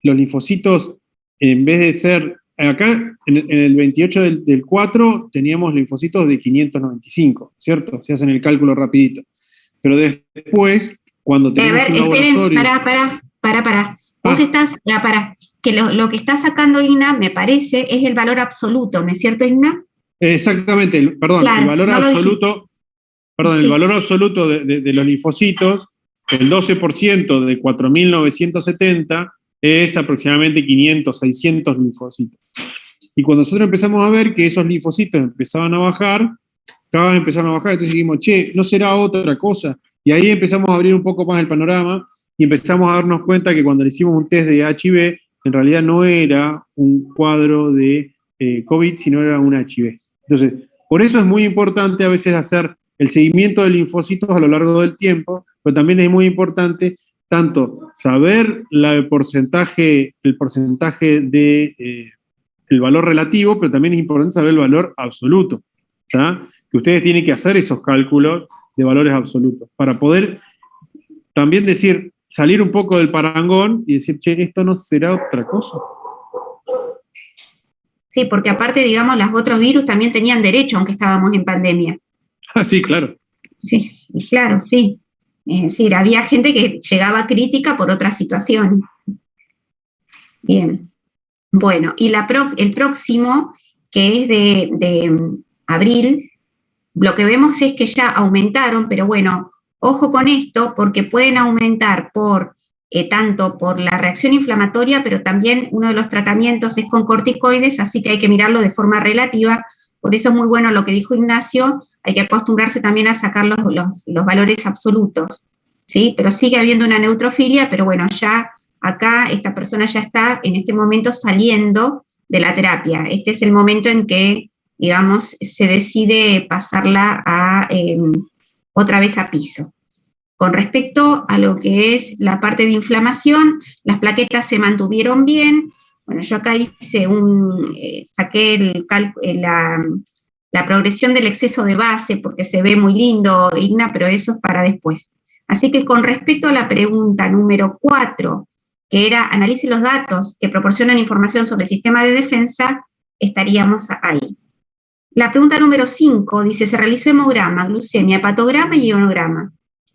los linfocitos, en vez de ser, acá en el 28 del 4, teníamos linfocitos de 595, ¿cierto? Se hacen el cálculo rapidito. Pero después, cuando tenemos un laboratorio... Para. Vos estás, que lo que está sacando Igna, me parece, es el valor absoluto, ¿no es cierto, Igna? Exactamente, Claro, el valor no lo absoluto, Sí. el valor absoluto de los linfocitos, el 12% de 4.970 es aproximadamente 500, 600 linfocitos. Y cuando nosotros empezamos a ver que esos linfocitos empezaban a bajar, cada vez empezaron a bajar, entonces dijimos, che, ¿no será otra cosa? Y ahí empezamos a abrir un poco más el panorama y empezamos a darnos cuenta que cuando le hicimos un test de HIV, en realidad no era un cuadro de COVID, sino era un HIV. Entonces, por eso es muy importante a veces hacer el seguimiento de linfocitos a lo largo del tiempo, pero también es muy importante tanto saber el porcentaje de el valor relativo, pero también es importante saber el valor absoluto, ¿tá? Que ustedes tienen que hacer esos cálculos de valores absolutos para poder también decir, salir un poco del parangón y decir, che, esto no será otra cosa. Sí, porque aparte, digamos, los otros virus también tenían derecho, aunque estábamos en pandemia. Ah, sí, claro. Sí, claro, sí. Es decir, había gente que llegaba crítica por otras situaciones. Bien. Bueno, y el próximo, que es de abril, lo que vemos es que ya aumentaron, pero bueno, ojo con esto, porque pueden aumentar tanto por la reacción inflamatoria, pero también uno de los tratamientos es con corticoides, así que hay que mirarlo de forma relativa. Por eso es muy bueno lo que dijo Ignacio, hay que acostumbrarse también a sacar los valores absolutos, ¿sí? Pero sigue habiendo una neutrofilia, pero bueno, ya acá esta persona ya está en este momento saliendo de la terapia. Este es el momento en que, digamos, se decide pasarla otra vez a piso. Con respecto a lo que es la parte de inflamación, las plaquetas se mantuvieron bien. Bueno, yo acá saqué la progresión del exceso de base porque se ve muy lindo, Igna, pero eso es para después. Así que con respecto a la pregunta número 4, que era analice los datos que proporcionan información sobre el sistema de defensa, estaríamos ahí. La pregunta número 5 dice, se realizó hemograma, glucemia, hepatograma y ionograma.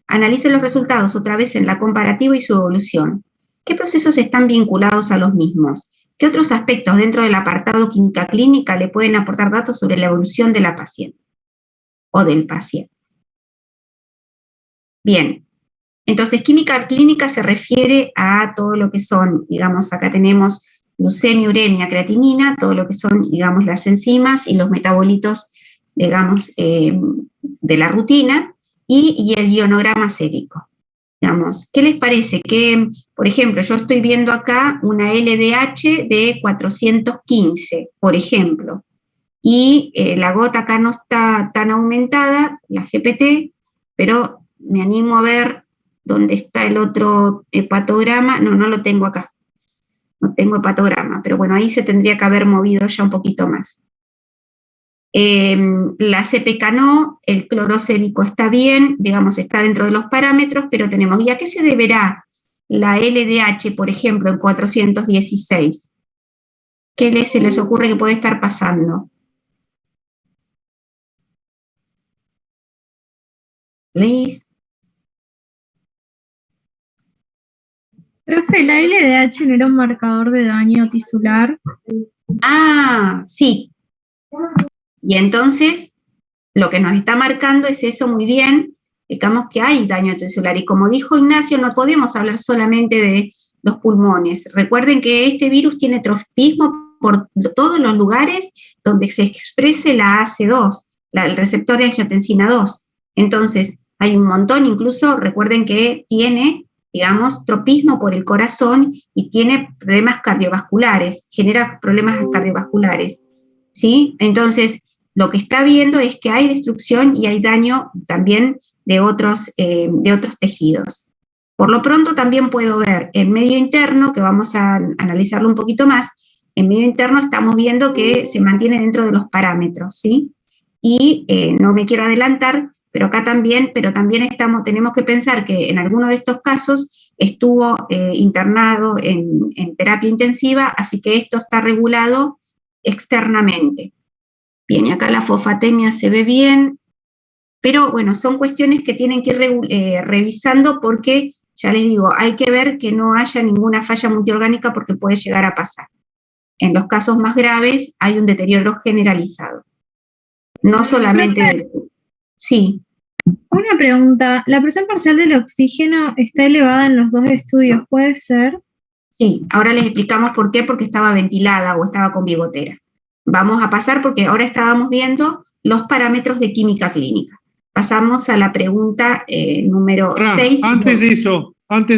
Analice los resultados otra vez en la comparativa y su evolución. ¿Qué procesos están vinculados a los mismos? ¿Qué otros aspectos dentro del apartado química clínica le pueden aportar datos sobre la evolución de la paciente o del paciente? Bien, entonces química clínica se refiere a todo lo que son, digamos, acá tenemos glucemia, uremia, creatinina, todo lo que son, digamos, las enzimas y los metabolitos, digamos, de la rutina, y el ionograma sérico. Digamos, ¿qué les parece? Que, por ejemplo, yo estoy viendo acá una LDH de 415, por ejemplo, y la gota acá no está tan aumentada, la GPT, pero me animo a ver dónde está el otro hepatograma. No lo tengo acá. No tengo hepatograma, pero bueno, ahí se tendría que haber movido ya un poquito más. La CPK no, el cloro sérico está bien, digamos, está dentro de los parámetros, pero tenemos, ¿y a qué se deberá la LDH, por ejemplo, en 416? ¿Qué se les ocurre que puede estar pasando? Please. Profe, ¿la LDH no era un marcador de daño tisular? Ah, sí. Y entonces, lo que nos está marcando es eso muy bien, digamos que hay daño tisular. Y como dijo Ignacio, no podemos hablar solamente de los pulmones. Recuerden que este virus tiene tropismo por todos los lugares donde se exprese la AC2, el receptor de angiotensina 2. Entonces, hay un montón, incluso recuerden que tiene, digamos, tropismo por el corazón y tiene problemas cardiovasculares, genera problemas cardiovasculares, ¿sí? Entonces, lo que está viendo es que hay destrucción y hay daño también de otros tejidos. Por lo pronto también puedo ver en medio interno, que vamos a analizarlo un poquito más, en medio interno estamos viendo que se mantiene dentro de los parámetros, ¿sí? Y no me quiero adelantar, pero acá también, tenemos que pensar que en alguno de estos casos estuvo internado en terapia intensiva, así que esto está regulado externamente. Bien, y acá la fosfatemia se ve bien, pero bueno, son cuestiones que tienen que ir revisando porque, ya les digo, hay que ver que no haya ninguna falla multiorgánica porque puede llegar a pasar. En los casos más graves hay un deterioro generalizado. no solamente... Sí. Una pregunta, ¿la presión parcial del oxígeno está elevada en los dos estudios? ¿Puede ser? Sí, ahora les explicamos por qué, porque estaba ventilada o estaba con bigotera. Vamos a pasar porque ahora estábamos viendo los parámetros de química clínica. Pasamos a la pregunta número 6. Antes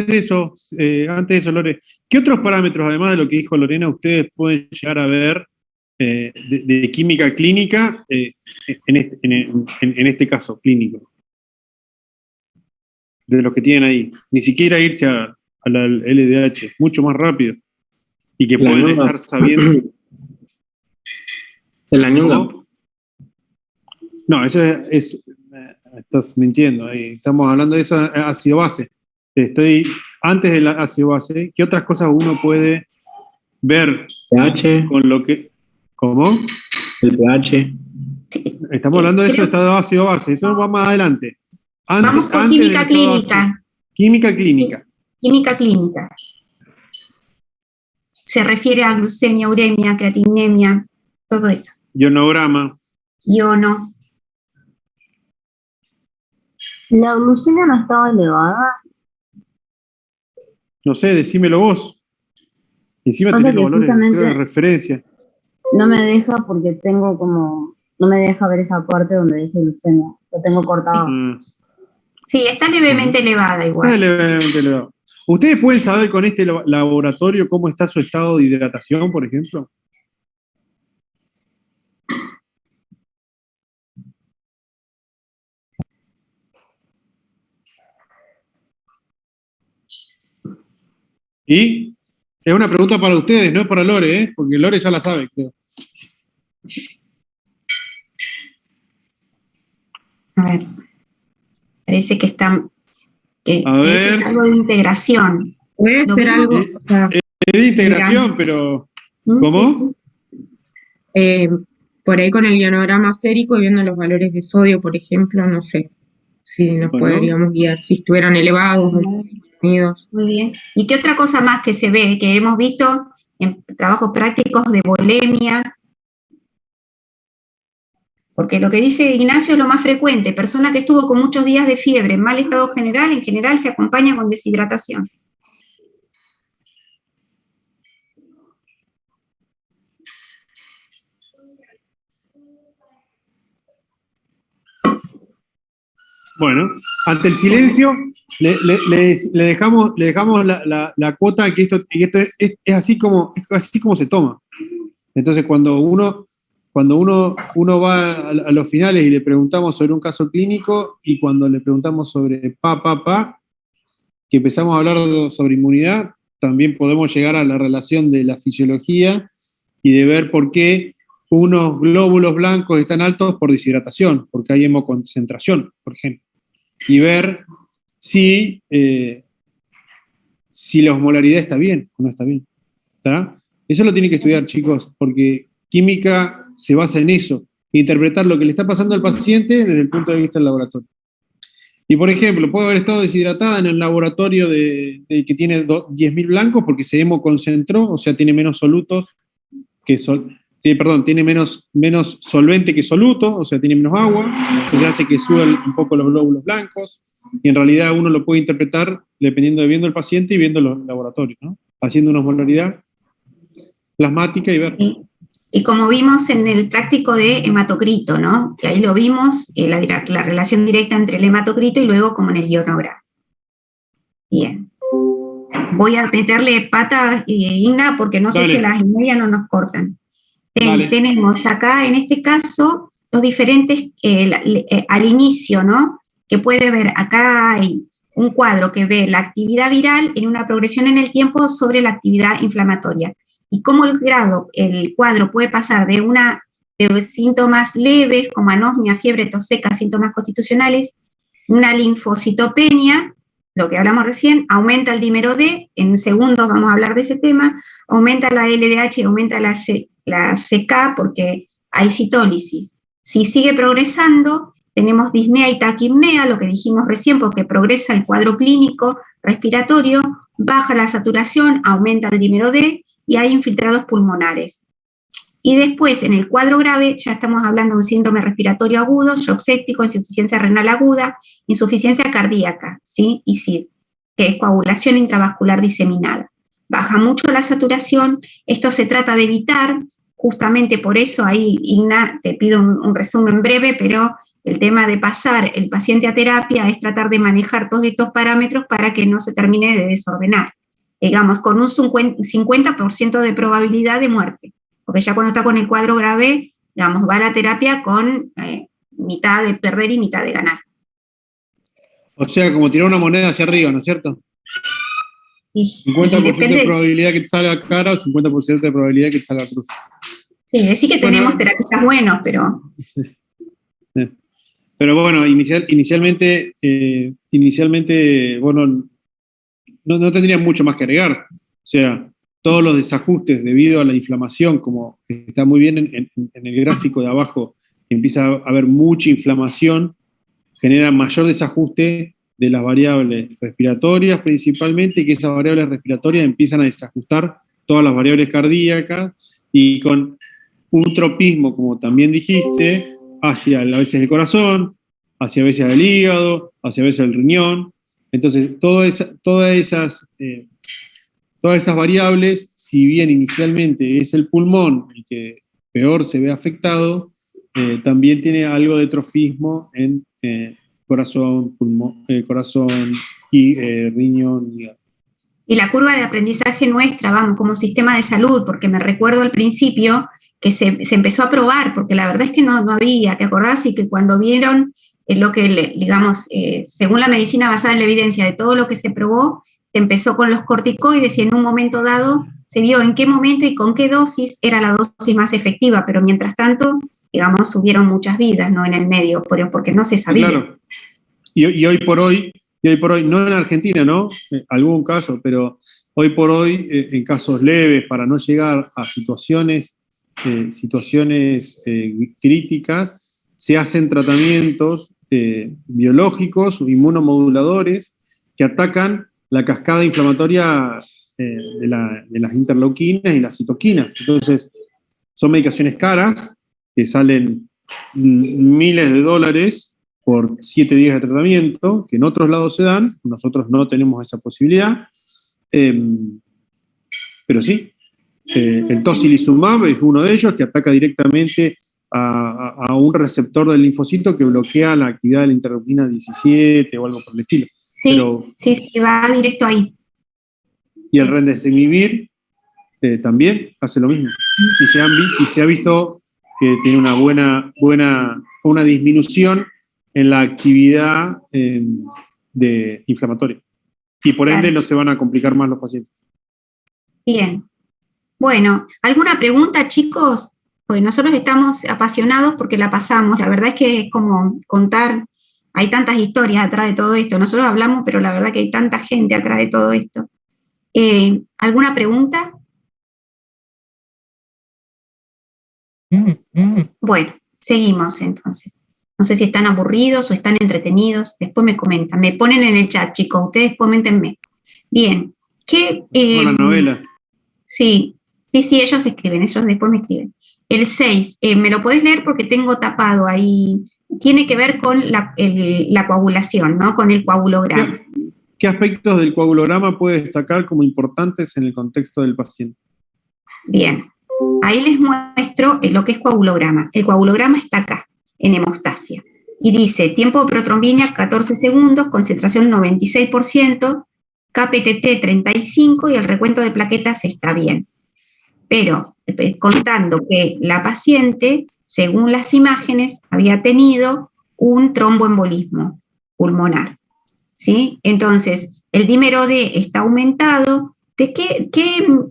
de eso, Lore, ¿qué otros parámetros, además de lo que dijo Lorena, ustedes pueden llegar a ver de química clínica en este caso clínico? De los que tienen ahí. Ni siquiera irse a la LDH, mucho más rápido. Y que pueden estar sabiendo. ¿El añón? No, eso es estás mintiendo. Estamos hablando de eso, ácido base. Antes del ácido base, ¿qué otras cosas uno puede ver pH. Con lo que... ¿Cómo? El pH. Estamos hablando de eso, estado ácido base. Eso va más adelante. Vamos con química clínica. Química clínica. Química clínica. Se refiere a glucemia, uremia, creatinemia, todo eso. Ionograma. Iono. ¿La glucemia no estaba elevada? No sé, decímelo vos. Encima Pasa tenés los que valores de justamente referencia. no me deja porque tengo como... No me deja ver esa parte donde dice glucemia. Lo tengo cortado. Sí, está levemente elevada igual. Está levemente elevado. ¿Ustedes pueden saber con este laboratorio cómo está su estado de hidratación, por ejemplo? Y es una pregunta para ustedes, no es para Lore, porque Lore ya la sabe, creo. A ver. Parece que están... que ver. eso es algo de integración. Puede ser algo... Es de integración, pero... ¿Cómo? Por ahí con el ionograma sérico y viendo los valores de sodio, por ejemplo, no sé si nos podríamos guiar, si estuvieran elevados o disminuidos. Muy bien. ¿Y qué otra cosa más que se ve, que hemos visto en trabajos prácticos de volemia? Porque lo que dice Ignacio es lo más frecuente. Persona que estuvo con muchos días de fiebre, en mal estado general, en general se acompaña con deshidratación. Bueno, ante el silencio le dejamos la cuota que esto es así como se toma. Entonces cuando uno va a los finales y le preguntamos sobre un caso clínico y cuando le preguntamos sobre que empezamos a hablar sobre inmunidad, también podemos llegar a la relación de la fisiología y de ver por qué unos glóbulos blancos están altos por deshidratación, porque hay hemoconcentración, por ejemplo. Y ver si la osmolaridad está bien o no está bien. ¿Está? Eso lo tienen que estudiar, chicos, porque química se basa en eso, interpretar lo que le está pasando al paciente desde el punto de vista del laboratorio. Y por ejemplo, puede haber estado deshidratada en el laboratorio que tiene 10.000 blancos porque se hemoconcentró, o sea, tiene menos solutos tiene menos solvente que soluto, o sea, tiene menos agua, entonces hace que suban un poco los glóbulos blancos, y en realidad uno lo puede interpretar dependiendo de viendo el paciente y viendo los laboratorios, ¿no? Haciendo una osmolaridad plasmática y ver. Y como vimos en el práctico de hematocrito, ¿no? Que ahí lo vimos, la relación directa entre el hematocrito y luego como en el ionograma. Bien. Voy a meterle pata, Igna, porque no sé si a las y media no nos cortan. Tenemos acá, en este caso, los diferentes, al inicio, ¿no? Que puede ver, acá hay un cuadro que ve la actividad viral en una progresión en el tiempo sobre la actividad inflamatoria. Y cómo el cuadro puede pasar de síntomas leves, como anosmia, fiebre, tos seca, síntomas constitucionales, una linfocitopenia, lo que hablamos recién, aumenta el dímero D, en segundos vamos a hablar de ese tema, aumenta la LDH, aumenta la CK porque hay citólisis. Si sigue progresando, tenemos disnea y taquipnea, lo que dijimos recién, porque progresa el cuadro clínico respiratorio, baja la saturación, aumenta el dímero D y hay infiltrados pulmonares. Y después, en el cuadro grave, ya estamos hablando de un síndrome respiratorio agudo, shock séptico, insuficiencia renal aguda, insuficiencia cardíaca, ¿sí? Y SID, que es coagulación intravascular diseminada. Baja mucho la saturación, esto se trata de evitar, justamente por eso ahí, Igna, te pido un resumen breve, pero el tema de pasar el paciente a terapia es tratar de manejar todos estos parámetros para que no se termine de desordenar, digamos, con un 50% de probabilidad de muerte, porque ya cuando está con el cuadro grave, digamos, va a la terapia con mitad de perder y mitad de ganar. O sea, como tirar una moneda hacia arriba, ¿no es cierto? 50% de probabilidad que te salga cara o 50% de probabilidad que te salga cruz. Sí, decir que tenemos terapistas buenos, pero... Pero bueno, inicialmente bueno, no tendría mucho más que agregar. O sea, todos los desajustes debido a la inflamación, como está muy bien en el gráfico de abajo, empieza a haber mucha inflamación, genera mayor desajuste de las variables respiratorias principalmente, y que esas variables respiratorias empiezan a desajustar todas las variables cardíacas, y con un tropismo, como también dijiste, hacia a veces el corazón, hacia a veces el hígado, hacia a veces el riñón. Entonces, todas esas variables, si bien inicialmente es el pulmón el que peor se ve afectado, también tiene algo de trofismo en corazón, pulmón, y riñón y hígado. Y la curva de aprendizaje nuestra, vamos, como sistema de salud, porque me recuerdo al principio que se empezó a probar, porque la verdad es que no había, ¿te acordás? Y que cuando vieron lo que, digamos, según la medicina basada en la evidencia de todo lo que se probó, empezó con los corticoides y en un momento dado se vio en qué momento y con qué dosis era la dosis más efectiva, pero mientras tanto, digamos, hubieron muchas vidas, ¿no? En el medio, porque no se sabía. Claro. Y hoy por hoy, no en Argentina, ¿no? Algún caso, pero hoy por hoy, en casos leves, para no llegar a situaciones críticas, se hacen tratamientos biológicos, inmunomoduladores, que atacan la cascada inflamatoria de las interleuquinas y las citoquinas. Entonces, son medicaciones caras, que salen miles de dólares por 7 días de tratamiento, que en otros lados se dan, nosotros no tenemos esa posibilidad, pero sí, el tocilizumab es uno de ellos, que ataca directamente a un receptor del linfocito que bloquea la actividad de la interleuquina 17 o algo por el estilo. Sí, sí, va directo ahí. Y el remdesivir también hace lo mismo. Y se ha visto que tiene una disminución en la actividad inflamatoria. Y por ende no se van a complicar más los pacientes. Bien. Bueno, ¿alguna pregunta, chicos? Pues nosotros estamos apasionados porque la pasamos. La verdad es que es como contar, hay tantas historias atrás de todo esto. Nosotros hablamos, pero la verdad que hay tanta gente atrás de todo esto. ¿Alguna pregunta? Bueno, seguimos entonces. No sé si están aburridos o están entretenidos. Después me comentan. Me ponen en el chat, chicos. Ustedes coméntenme. Bien. Con la novela. Sí, ellos escriben. Ellos después me escriben. El 6, ¿me lo podés leer? Porque tengo tapado ahí. Tiene que ver con la coagulación, ¿no? Con el coagulograma. ¿Qué aspectos del coagulograma puede destacar como importantes en el contexto del paciente? Bien. Ahí les muestro lo que es coagulograma. El coagulograma está acá, en hemostasia. Y dice, tiempo de protrombina 14 segundos, concentración 96%, KPTT 35 y el recuento de plaquetas está bien. Pero contando que la paciente, según las imágenes, había tenido un tromboembolismo pulmonar, ¿sí? Entonces, el dímero D está aumentado. ¿De qué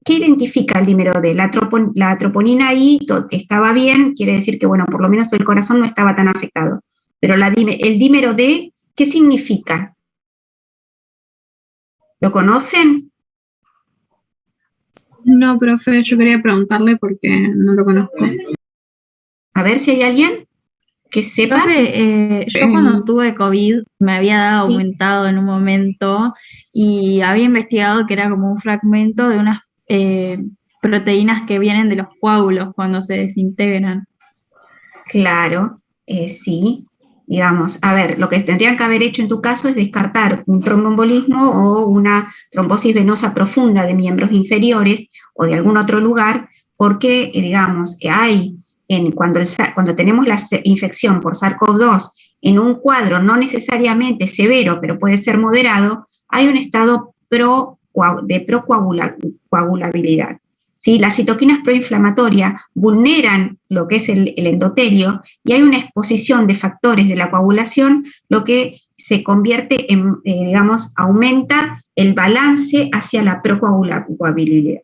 identifica el dímero D? La troponina I estaba bien, quiere decir que, bueno, por lo menos el corazón no estaba tan afectado. Pero el dímero D, ¿qué significa? ¿Lo conocen? No, profe, yo quería preguntarle porque no lo conozco. A ver si hay alguien que sepa. Profe, yo cuando tuve COVID me había dado aumentado en un momento y había investigado que era como un fragmento de unas proteínas que vienen de los coágulos cuando se desintegran. Claro, sí. Digamos, a ver, lo que tendrían que haber hecho en tu caso es descartar un tromboembolismo o una trombosis venosa profunda de miembros inferiores o de algún otro lugar, porque, digamos, hay, cuando tenemos la infección por SARS-CoV-2 en un cuadro no necesariamente severo, pero puede ser moderado, hay un estado de procoagulabilidad. ¿Sí? Las citoquinas proinflamatorias vulneran lo que es el endotelio y hay una exposición de factores de la coagulación, lo que se convierte en, digamos, aumenta el balance hacia la procoagulabilidad.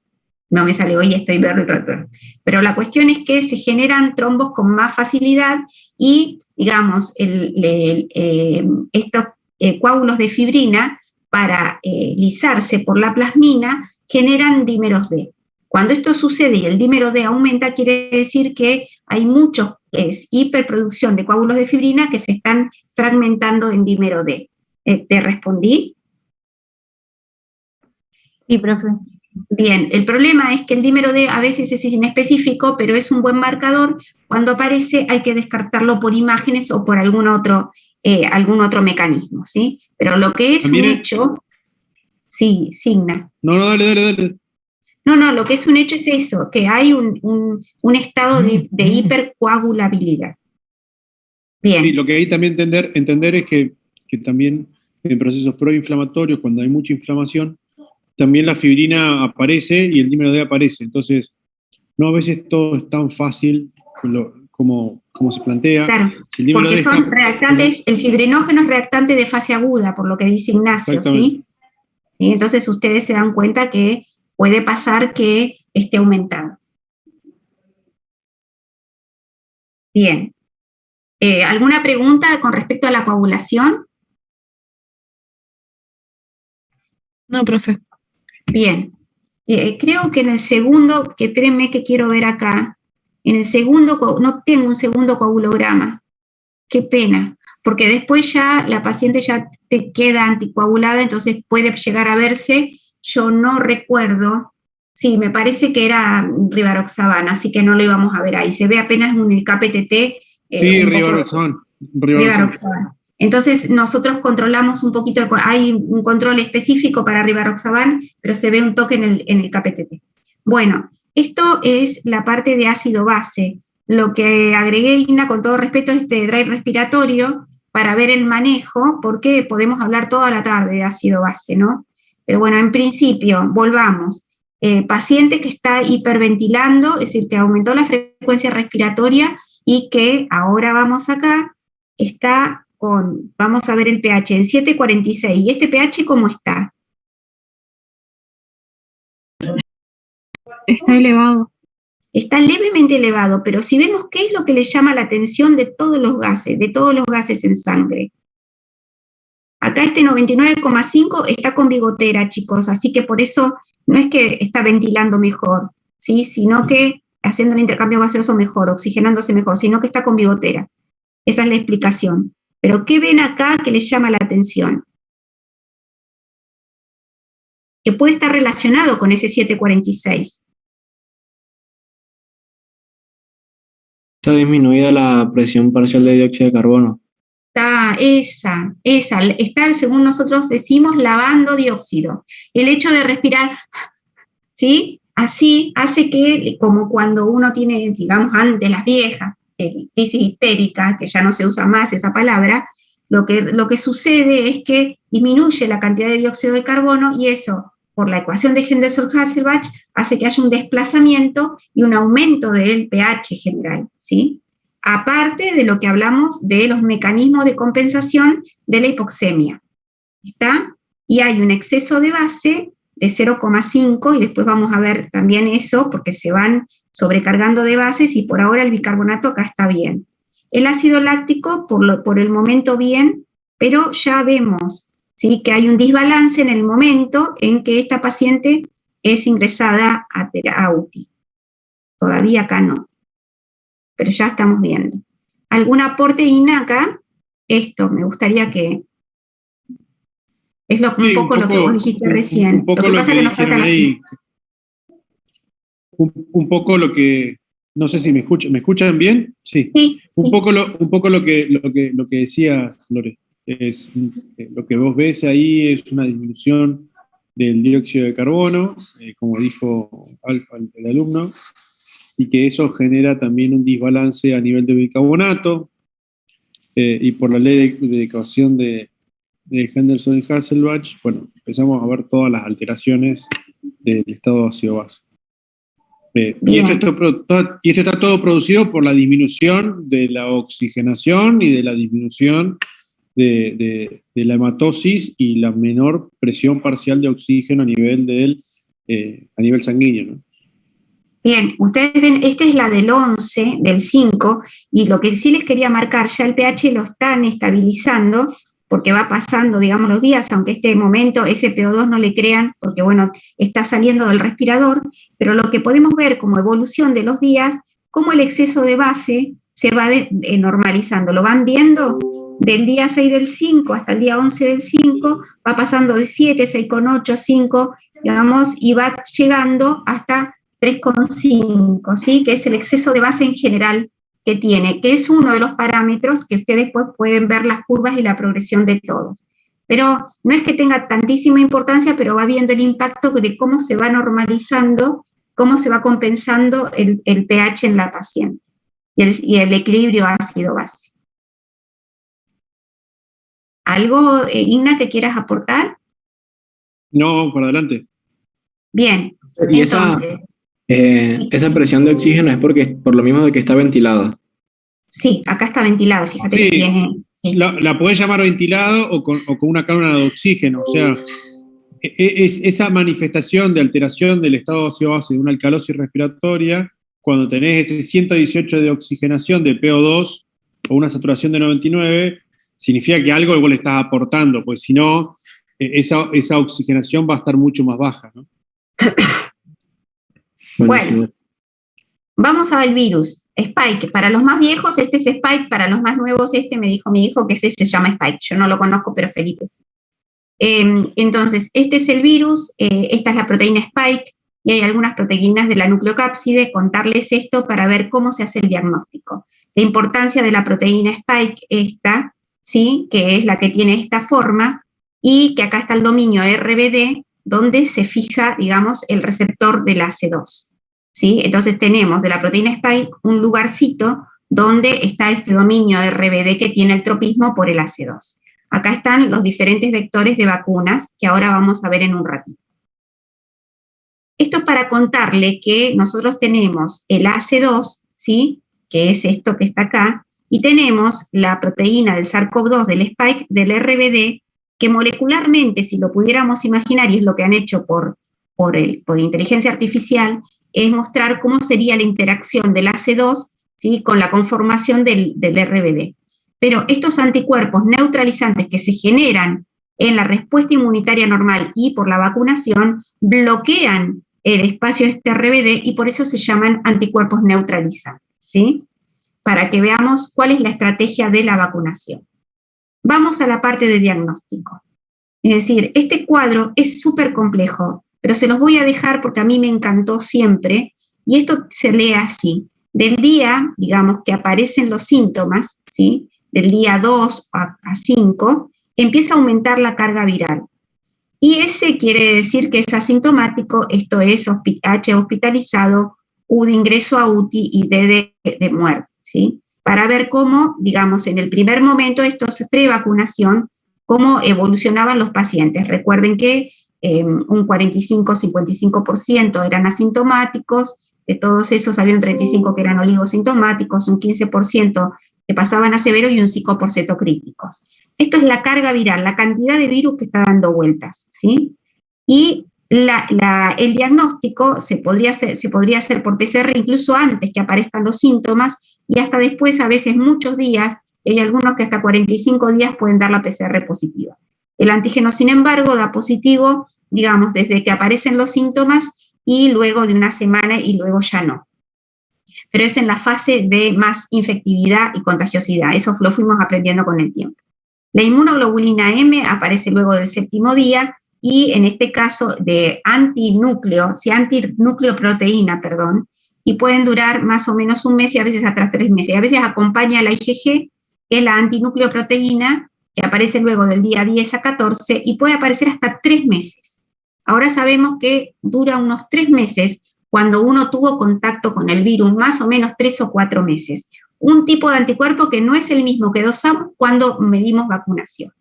No me sale hoy, estoy verde y trator. Pero la cuestión es que se generan trombos con más facilidad y, digamos, estos coágulos de fibrina, para lisarse por la plasmina, generan dímeros D. Cuando esto sucede y el dímero D aumenta, quiere decir que hay hiperproducción de coágulos de fibrina que se están fragmentando en dímero D. ¿Te respondí? Sí, profe. Bien, el problema es que el dímero D a veces es inespecífico, pero es un buen marcador. Cuando aparece hay que descartarlo por imágenes o por algún otro mecanismo, ¿sí? Pero lo que es un hecho... Sí, Signa. No, dale. No, lo que es un hecho es eso, que hay un estado de hipercoagulabilidad. Bien. Sí, lo que hay también entender es que también en procesos proinflamatorios, cuando hay mucha inflamación, también la fibrina aparece y el dímero D aparece. Entonces, no a veces todo es tan fácil como se plantea. Claro, si porque son reactantes, el fibrinógeno es reactante de fase aguda, por lo que dice Ignacio, ¿sí? Y entonces ustedes se dan cuenta que puede pasar que esté aumentado. Bien. ¿Alguna pregunta con respecto a la coagulación? No, profe. Bien. Creo que en el segundo, que espérenme que quiero ver acá, en el segundo, no tengo un segundo coagulograma. Qué pena, porque después ya la paciente ya te queda anticoagulada, entonces puede llegar a verse. Yo no recuerdo, sí, me parece que era rivaroxaban, así que no lo íbamos a ver ahí. Se ve apenas en el KPTT. Sí, rivaroxaban. Entonces nosotros controlamos un poquito, hay un control específico para rivaroxaban, pero se ve un toque en el KPTT. Bueno, esto es la parte de ácido base. Lo que agregué, Ina, con todo respeto, es este drive respiratorio para ver el manejo, porque podemos hablar toda la tarde de ácido base, ¿no? Pero bueno, en principio, volvamos. Paciente que está hiperventilando, es decir, que aumentó la frecuencia respiratoria y que ahora vamos acá, está vamos a ver el pH en 7,46. ¿Y este pH cómo está? Está elevado. Está levemente elevado, pero si vemos qué es lo que le llama la atención de todos los gases en sangre. Acá este 99,5 está con bigotera, chicos, así que por eso no es que está ventilando mejor, ¿sí? Sino que haciendo el intercambio gaseoso mejor, oxigenándose mejor, sino que está con bigotera. Esa es la explicación. Pero ¿qué ven acá que les llama la atención? Que puede estar relacionado con ese 7,46. Está disminuida la presión parcial de dióxido de carbono. Está, según nosotros decimos, lavando dióxido. El hecho de respirar, ¿sí? Así hace que, como cuando uno tiene, digamos, antes las viejas, crisis histérica, que ya no se usa más esa palabra, lo que sucede es que disminuye la cantidad de dióxido de carbono y eso, por la ecuación de Henderson-Hasselbalch, hace que haya un desplazamiento y un aumento del pH general, ¿sí? Aparte de lo que hablamos de los mecanismos de compensación de la hipoxemia, ¿está? Y hay un exceso de base de 0,5 y después vamos a ver también eso porque se van sobrecargando de bases y por ahora el bicarbonato acá está bien. El ácido láctico por el momento bien, pero ya vemos, ¿sí? Que hay un desbalance en el momento en que esta paciente es ingresada a UTI. Todavía acá no, pero ya estamos viendo. ¿Algún aporte, Ina, acá? Esto, me gustaría que... Es un poco lo que vos dijiste recién. Un poco lo que pasa es que nos falta ahí. un poco lo que, no sé si ¿me escuchan bien? Sí. Un poco lo que decías, Lore. Es, lo que vos ves ahí es una disminución del dióxido de carbono, como dijo el alumno, y que eso genera también un desbalance a nivel de bicarbonato, y por la ley de ecuación de Henderson y Hasselbalch, bueno, empezamos a ver todas las alteraciones del estado ácido-base. Y esto está todo producido por la disminución de la oxigenación y de la disminución de la hematosis y la menor presión parcial de oxígeno a nivel sanguíneo, ¿no? Bien, ustedes ven, esta es la del 11, del 5, y lo que sí les quería marcar, ya el pH lo están estabilizando, porque va pasando, digamos, los días, aunque este momento ese PO2 no le crean, porque bueno, está saliendo del respirador, pero lo que podemos ver como evolución de los días, cómo el exceso de base se va normalizando. ¿Lo van viendo? Del día 6 del 5 hasta el día 11 del 5, va pasando de 7, 6,8, 5, digamos, y va llegando hasta 3,5, ¿sí? Que es el exceso de base en general que tiene, que es uno de los parámetros que ustedes después pueden ver las curvas y la progresión de todos. Pero no es que tenga tantísima importancia, pero va viendo el impacto de cómo se va normalizando, cómo se va compensando el pH en la paciente y el equilibrio ácido-base. ¿Algo, Igna, que quieras aportar? No, por adelante. Bien. Y entonces, esa presión de oxígeno es por lo mismo de que está ventilada. Sí, acá está ventilado, fíjate que tiene... Sí. La podés llamar ventilado o con una cámara de oxígeno, o sea, es esa manifestación de alteración del estado ácido-base de una alcalosis respiratoria, cuando tenés ese 118 de oxigenación de PO2 o una saturación de 99, significa que algo vos le estás aportando, pues si no, esa oxigenación va a estar mucho más baja, ¿no? Bueno, vamos al virus. Spike, para los más viejos este es Spike, para los más nuevos me dijo mi hijo que se llama Spike, yo no lo conozco, pero Felipe sí. Entonces, este es el virus, esta es la proteína Spike, y hay algunas proteínas de la nucleocápside, contarles esto para ver cómo se hace el diagnóstico. La importancia de la proteína Spike, esta, ¿sí? Que es la que tiene esta forma, y que acá está el dominio RBD, donde se fija, digamos, el receptor del AC2. ¿Sí? Entonces tenemos de la proteína Spike un lugarcito donde está este dominio RBD que tiene el tropismo por el AC2. Acá están los diferentes vectores de vacunas que ahora vamos a ver en un ratito. Esto es para contarle que nosotros tenemos el AC2, ¿sí? Que es esto que está acá, y tenemos la proteína del SARS-CoV-2 del Spike del RBD, que molecularmente, si lo pudiéramos imaginar, y es lo que han hecho por inteligencia artificial, es mostrar cómo sería la interacción del AC2, ¿sí? Con la conformación del RBD. Pero estos anticuerpos neutralizantes que se generan en la respuesta inmunitaria normal y por la vacunación, bloquean el espacio RBD y por eso se llaman anticuerpos neutralizantes, ¿sí? Para que veamos cuál es la estrategia de la vacunación. Vamos a la parte de diagnóstico. Es decir, este cuadro es súper complejo, pero se los voy a dejar porque a mí me encantó siempre, y esto se lee así. Del día, digamos, que aparecen los síntomas, ¿sí? Del día 2 a 5, empieza a aumentar la carga viral. Y ese quiere decir que es asintomático, esto es H hospitalizado, U de ingreso a UTI y D de muerte, ¿sí? Para ver cómo, digamos, en el primer momento, esto es prevacunación, cómo evolucionaban los pacientes. Recuerden que un 45-55% eran asintomáticos, de todos esos había un 35% que eran oligosintomáticos, un 15% que pasaban a severo y un 5% críticos. Esto es la carga viral, la cantidad de virus que está dando vueltas, ¿sí? Y el diagnóstico se podría hacer por PCR incluso antes que aparezcan los síntomas y hasta después, a veces muchos días, y hay algunos que hasta 45 días pueden dar la PCR positiva. El antígeno, sin embargo, da positivo, digamos, desde que aparecen los síntomas y luego de una semana y luego ya no. Pero es en la fase de más infectividad y contagiosidad. Eso lo fuimos aprendiendo con el tiempo. La inmunoglobulina M aparece luego del 7º día y en este caso de antinucleoproteína, perdón, y pueden durar más o menos un mes y a veces hasta 3 meses. Y a veces acompaña la IgG, que es la antinucleoproteína, que aparece luego del día 10 a 14 y puede aparecer hasta 3 meses. Ahora sabemos que dura unos 3 meses cuando uno tuvo contacto con el virus, más o menos 3 o 4 meses. Un tipo de anticuerpo que no es el mismo que dosamos cuando medimos vacunación.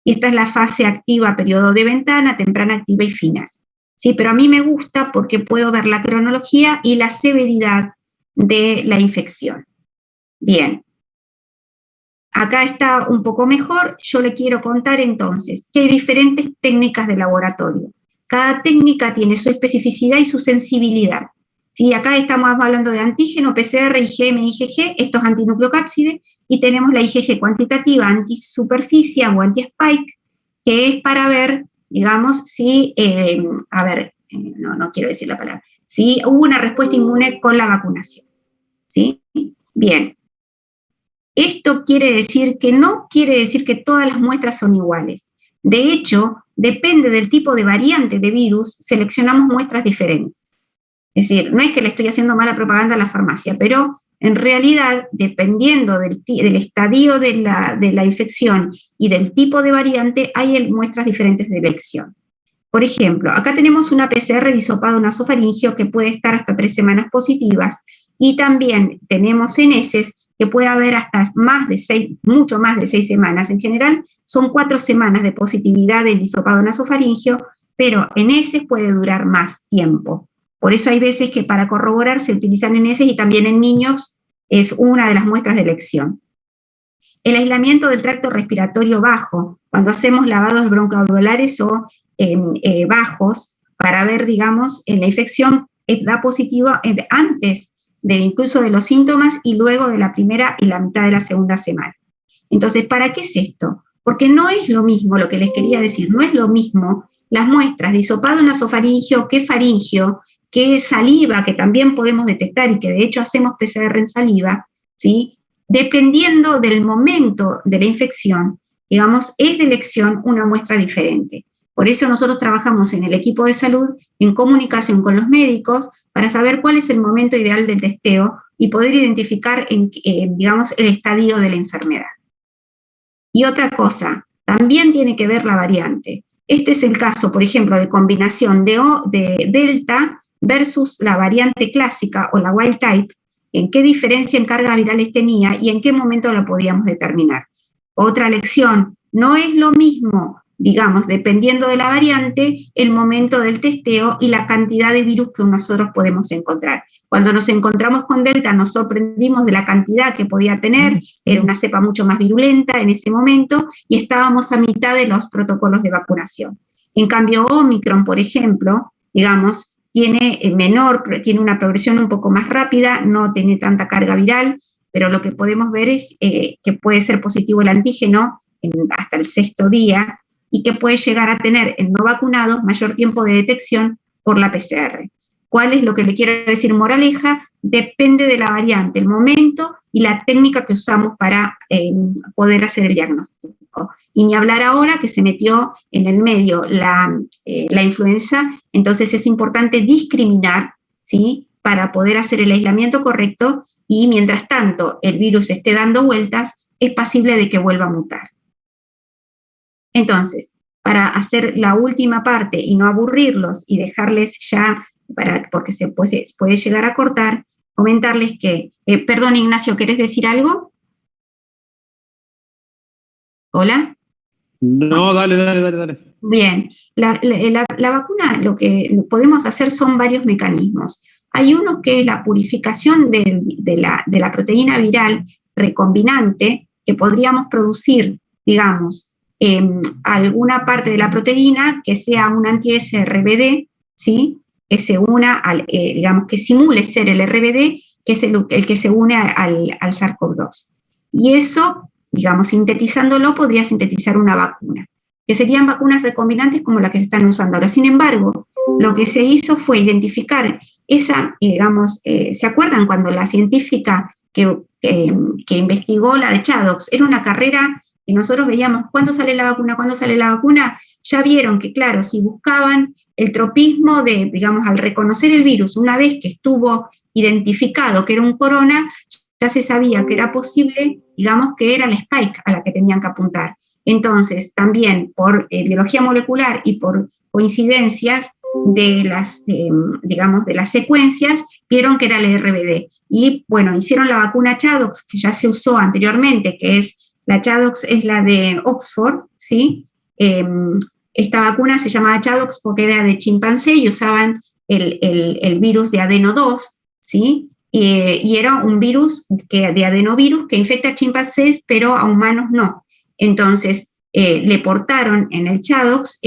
Y esta es la fase activa, periodo de ventana, temprana, activa y final. Sí, pero a mí me gusta porque puedo ver la cronología y la severidad de la infección. Bien. Acá está un poco mejor. Yo le quiero contar entonces que hay diferentes técnicas de laboratorio. Cada técnica tiene su especificidad y su sensibilidad. ¿Sí? Acá estamos hablando de antígeno, PCR, IgM, IgG, esto es antinucleocápside, y tenemos la IgG cuantitativa, antisuperficie o anti-spike, que es para ver, digamos, si, no quiero decir la palabra, si hubo una respuesta inmune con la vacunación. ¿Sí? Bien. Esto quiere decir que no quiere decir que todas las muestras son iguales. De hecho, depende del tipo de variante de virus, seleccionamos muestras diferentes. Es decir, no es que le estoy haciendo mala propaganda a la farmacia, pero en realidad, dependiendo del estadio de la infección y del tipo de variante, hay muestras diferentes de elección. Por ejemplo, acá tenemos una PCR de hisopado nasofaringeo que puede estar hasta 3 semanas positivas, y también tenemos en heces que puede haber hasta mucho más de 6 semanas. En general, son 4 semanas de positividad del hisopado nasofaringeo, pero en heces puede durar más tiempo. Por eso hay veces que para corroborar se utilizan en heces y también en niños es una de las muestras de elección. El aislamiento del tracto respiratorio bajo, cuando hacemos lavados broncoalveolares o bajos, para ver, digamos, la infección da positivo antes incluso de los síntomas y luego de la primera y la mitad de la segunda semana. Entonces, ¿para qué es esto? Porque no es lo mismo, lo que les quería decir, no es lo mismo las muestras de hisopado nasofaringeo que faringeo, que saliva, que también podemos detectar y que de hecho hacemos PCR en saliva, ¿sí? Dependiendo del momento de la infección, digamos, es de elección una muestra diferente. Por eso nosotros trabajamos en el equipo de salud en comunicación con los médicos para saber cuál es el momento ideal del testeo y poder identificar, digamos, el estadio de la enfermedad. Y otra cosa, también tiene que ver la variante. Este es el caso, por ejemplo, de combinación de Delta versus la variante clásica o la wild type, en qué diferencia en cargas virales tenía y en qué momento lo podíamos determinar. Otra lección, no es lo mismo, digamos, dependiendo de la variante, el momento del testeo y la cantidad de virus que nosotros podemos encontrar. Cuando nos encontramos con Delta nos sorprendimos de la cantidad que podía tener, era una cepa mucho más virulenta en ese momento y estábamos a mitad de los protocolos de vacunación. En cambio, Omicron, por ejemplo, digamos, tiene una progresión un poco más rápida, no tiene tanta carga viral, pero lo que podemos ver es que puede ser positivo el antígeno hasta el 6º día y que puede llegar a tener en no vacunados mayor tiempo de detección por la PCR. ¿Cuál es lo que le quiero decir moraleja? Depende de la variante, el momento y la técnica que usamos para poder hacer el diagnóstico. Y ni hablar ahora que se metió en el medio la influenza, entonces es importante discriminar, ¿sí?, para poder hacer el aislamiento correcto y mientras tanto el virus esté dando vueltas, es pasible de que vuelva a mutar. Entonces, para hacer la última parte y no aburrirlos y dejarles ya, porque se puede llegar a cortar, comentarles que, perdón Ignacio, ¿querés decir algo? ¿Hola? No, dale. Bien, la vacuna, lo que podemos hacer son varios mecanismos. Hay uno que es la purificación de la proteína viral recombinante, que podríamos producir, digamos, alguna parte de la proteína que sea un anti-SRBD, ¿sí?, que se una digamos, que simule ser el RBD, que es el que se une al SARS-CoV-2. Y eso, digamos, sintetizándolo, podría sintetizar una vacuna, que serían vacunas recombinantes como las que se están usando ahora. Sin embargo, lo que se hizo fue identificar esa, digamos, ¿se acuerdan cuando la científica que investigó la de Chaddox, era una carrera que nosotros veíamos cuándo sale la vacuna, ya vieron que, claro, si buscaban el tropismo de, digamos, al reconocer el virus, una vez que estuvo identificado que era un corona, ya se sabía que era posible, digamos, que era la spike a la que tenían que apuntar. Entonces, también por biología molecular y por coincidencias de las, digamos, de las secuencias, vieron que era el RBD. Y, bueno, hicieron la vacuna ChAdOx, que ya se usó anteriormente, que es, la ChAdOx es la de Oxford, ¿sí? Esta vacuna se llamaba ChAdOx porque era de chimpancé y usaban el virus de adeno 2, ¿sí? Y era un virus de adenovirus que infecta a chimpancés, pero a humanos no. Entonces, le portaron en el ChAdOx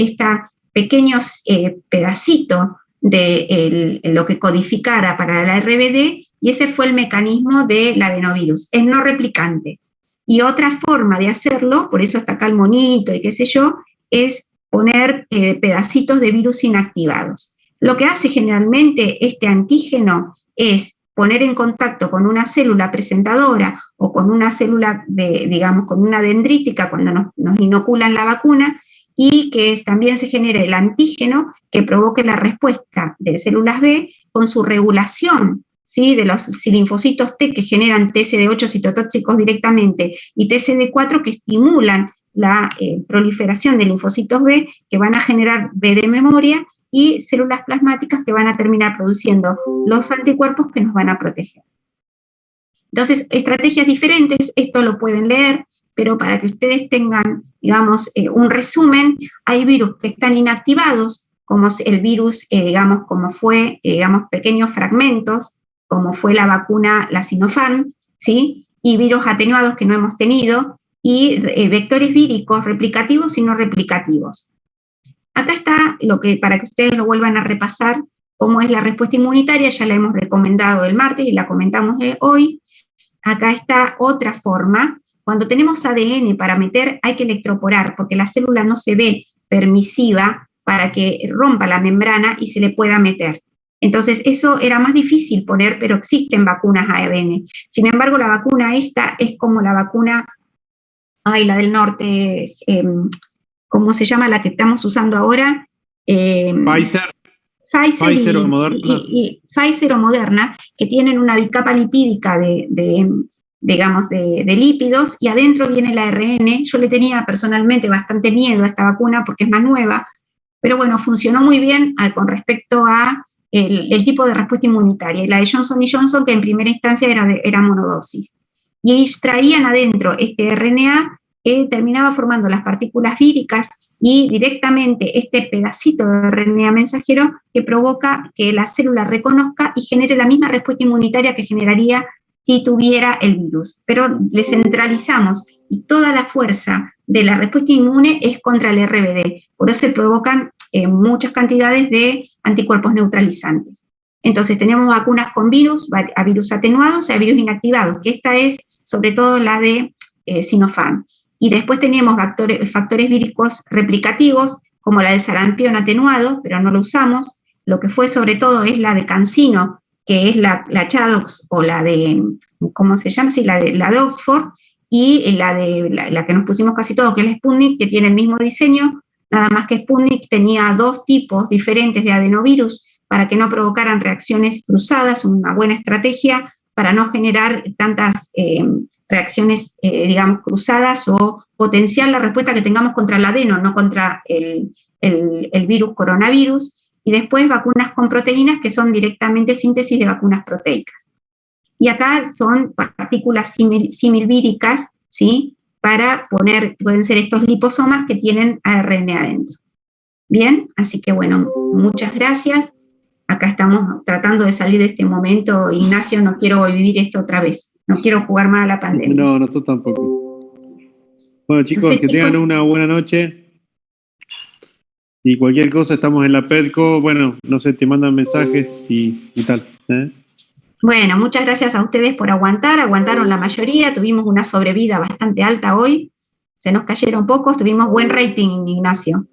pequeños pedacitos de lo que codificara para la RBD, y ese fue el mecanismo del adenovirus. Es no replicante. Y otra forma de hacerlo, por eso está acá el monito y qué sé yo, es poner pedacitos de virus inactivados. Lo que hace generalmente este antígeno es poner en contacto con una célula presentadora o con una célula, digamos, con una dendrítica cuando nos inoculan la vacuna, y que también se genere el antígeno que provoque la respuesta de células B con su regulación, ¿sí? De los linfocitos T que generan TCD8 citotóxicos directamente y TCD4 que estimulan la proliferación de linfocitos B que van a generar B de memoria y células plasmáticas que van a terminar produciendo los anticuerpos que nos van a proteger. Entonces, estrategias diferentes, esto lo pueden leer, pero para que ustedes tengan, digamos, un resumen, hay virus que están inactivados, como el virus, digamos, como fue, digamos, pequeños fragmentos, como fue la vacuna, la Sinopharm, ¿sí? Y virus atenuados que no hemos tenido, y vectores víricos replicativos y no replicativos. Acá está lo que, para que ustedes lo vuelvan a repasar, cómo es la respuesta inmunitaria, ya la hemos recomendado el martes y la comentamos hoy. Acá está otra forma. Cuando tenemos ADN para meter hay que electroporar, porque la célula no se ve permisiva para que rompa la membrana y se le pueda meter. Entonces eso era más difícil poner, pero existen vacunas ADN. Sin embargo, la vacuna esta es como la vacuna, la del norte, ¿cómo se llama la que estamos usando ahora? Pfizer o Moderna. Y Pfizer o Moderna, que tienen una bicapa lipídica digamos, de lípidos, y adentro viene el ARN. Yo le tenía personalmente bastante miedo a esta vacuna porque es más nueva, pero bueno, funcionó muy bien con respecto a el tipo de respuesta inmunitaria. Y la de Johnson & Johnson, que en primera instancia era monodosis. Y ellos traían adentro este RNA que terminaba formando las partículas víricas y directamente este pedacito de RNA mensajero que provoca que la célula reconozca y genere la misma respuesta inmunitaria que generaría si tuviera el virus, pero le centralizamos y toda la fuerza de la respuesta inmune es contra el RBD, por eso se provocan muchas cantidades de anticuerpos neutralizantes. Entonces tenemos vacunas con virus, a virus atenuados y a virus inactivados, que esta es sobre todo la de Sinopharm. Y después tenemos factores víricos replicativos, como la de sarampión atenuado, pero no lo usamos. Lo que fue sobre todo es la de CanSino, que es la ChAdOx o la de, ¿cómo se llama? Sí, la de Oxford, y la que nos pusimos casi todos, que es la Sputnik, que tiene el mismo diseño, nada más que Sputnik tenía 2 tipos diferentes de adenovirus para que no provocaran reacciones cruzadas, una buena estrategia para no generar tantas reacciones, digamos, cruzadas o potenciar la respuesta que tengamos contra el adeno, no contra el virus coronavirus. Y después vacunas con proteínas que son directamente síntesis de vacunas proteicas. Y acá son partículas similvíricas, ¿sí? Para pueden ser estos liposomas que tienen ARN adentro. Bien, así que bueno, muchas gracias. Acá estamos tratando de salir de este momento. Ignacio, no quiero vivir esto otra vez. No quiero jugar más a la pandemia. No, nosotros tampoco. Bueno, chicos, que tengan una buena noche. Y cualquier cosa, estamos en la PEDCO, bueno, no sé, te mandan mensajes y tal. Bueno, muchas gracias a ustedes por aguantaron la mayoría, tuvimos una sobrevida bastante alta hoy, se nos cayeron pocos, tuvimos buen rating, Ignacio.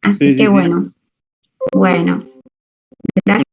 Así que bueno, gracias.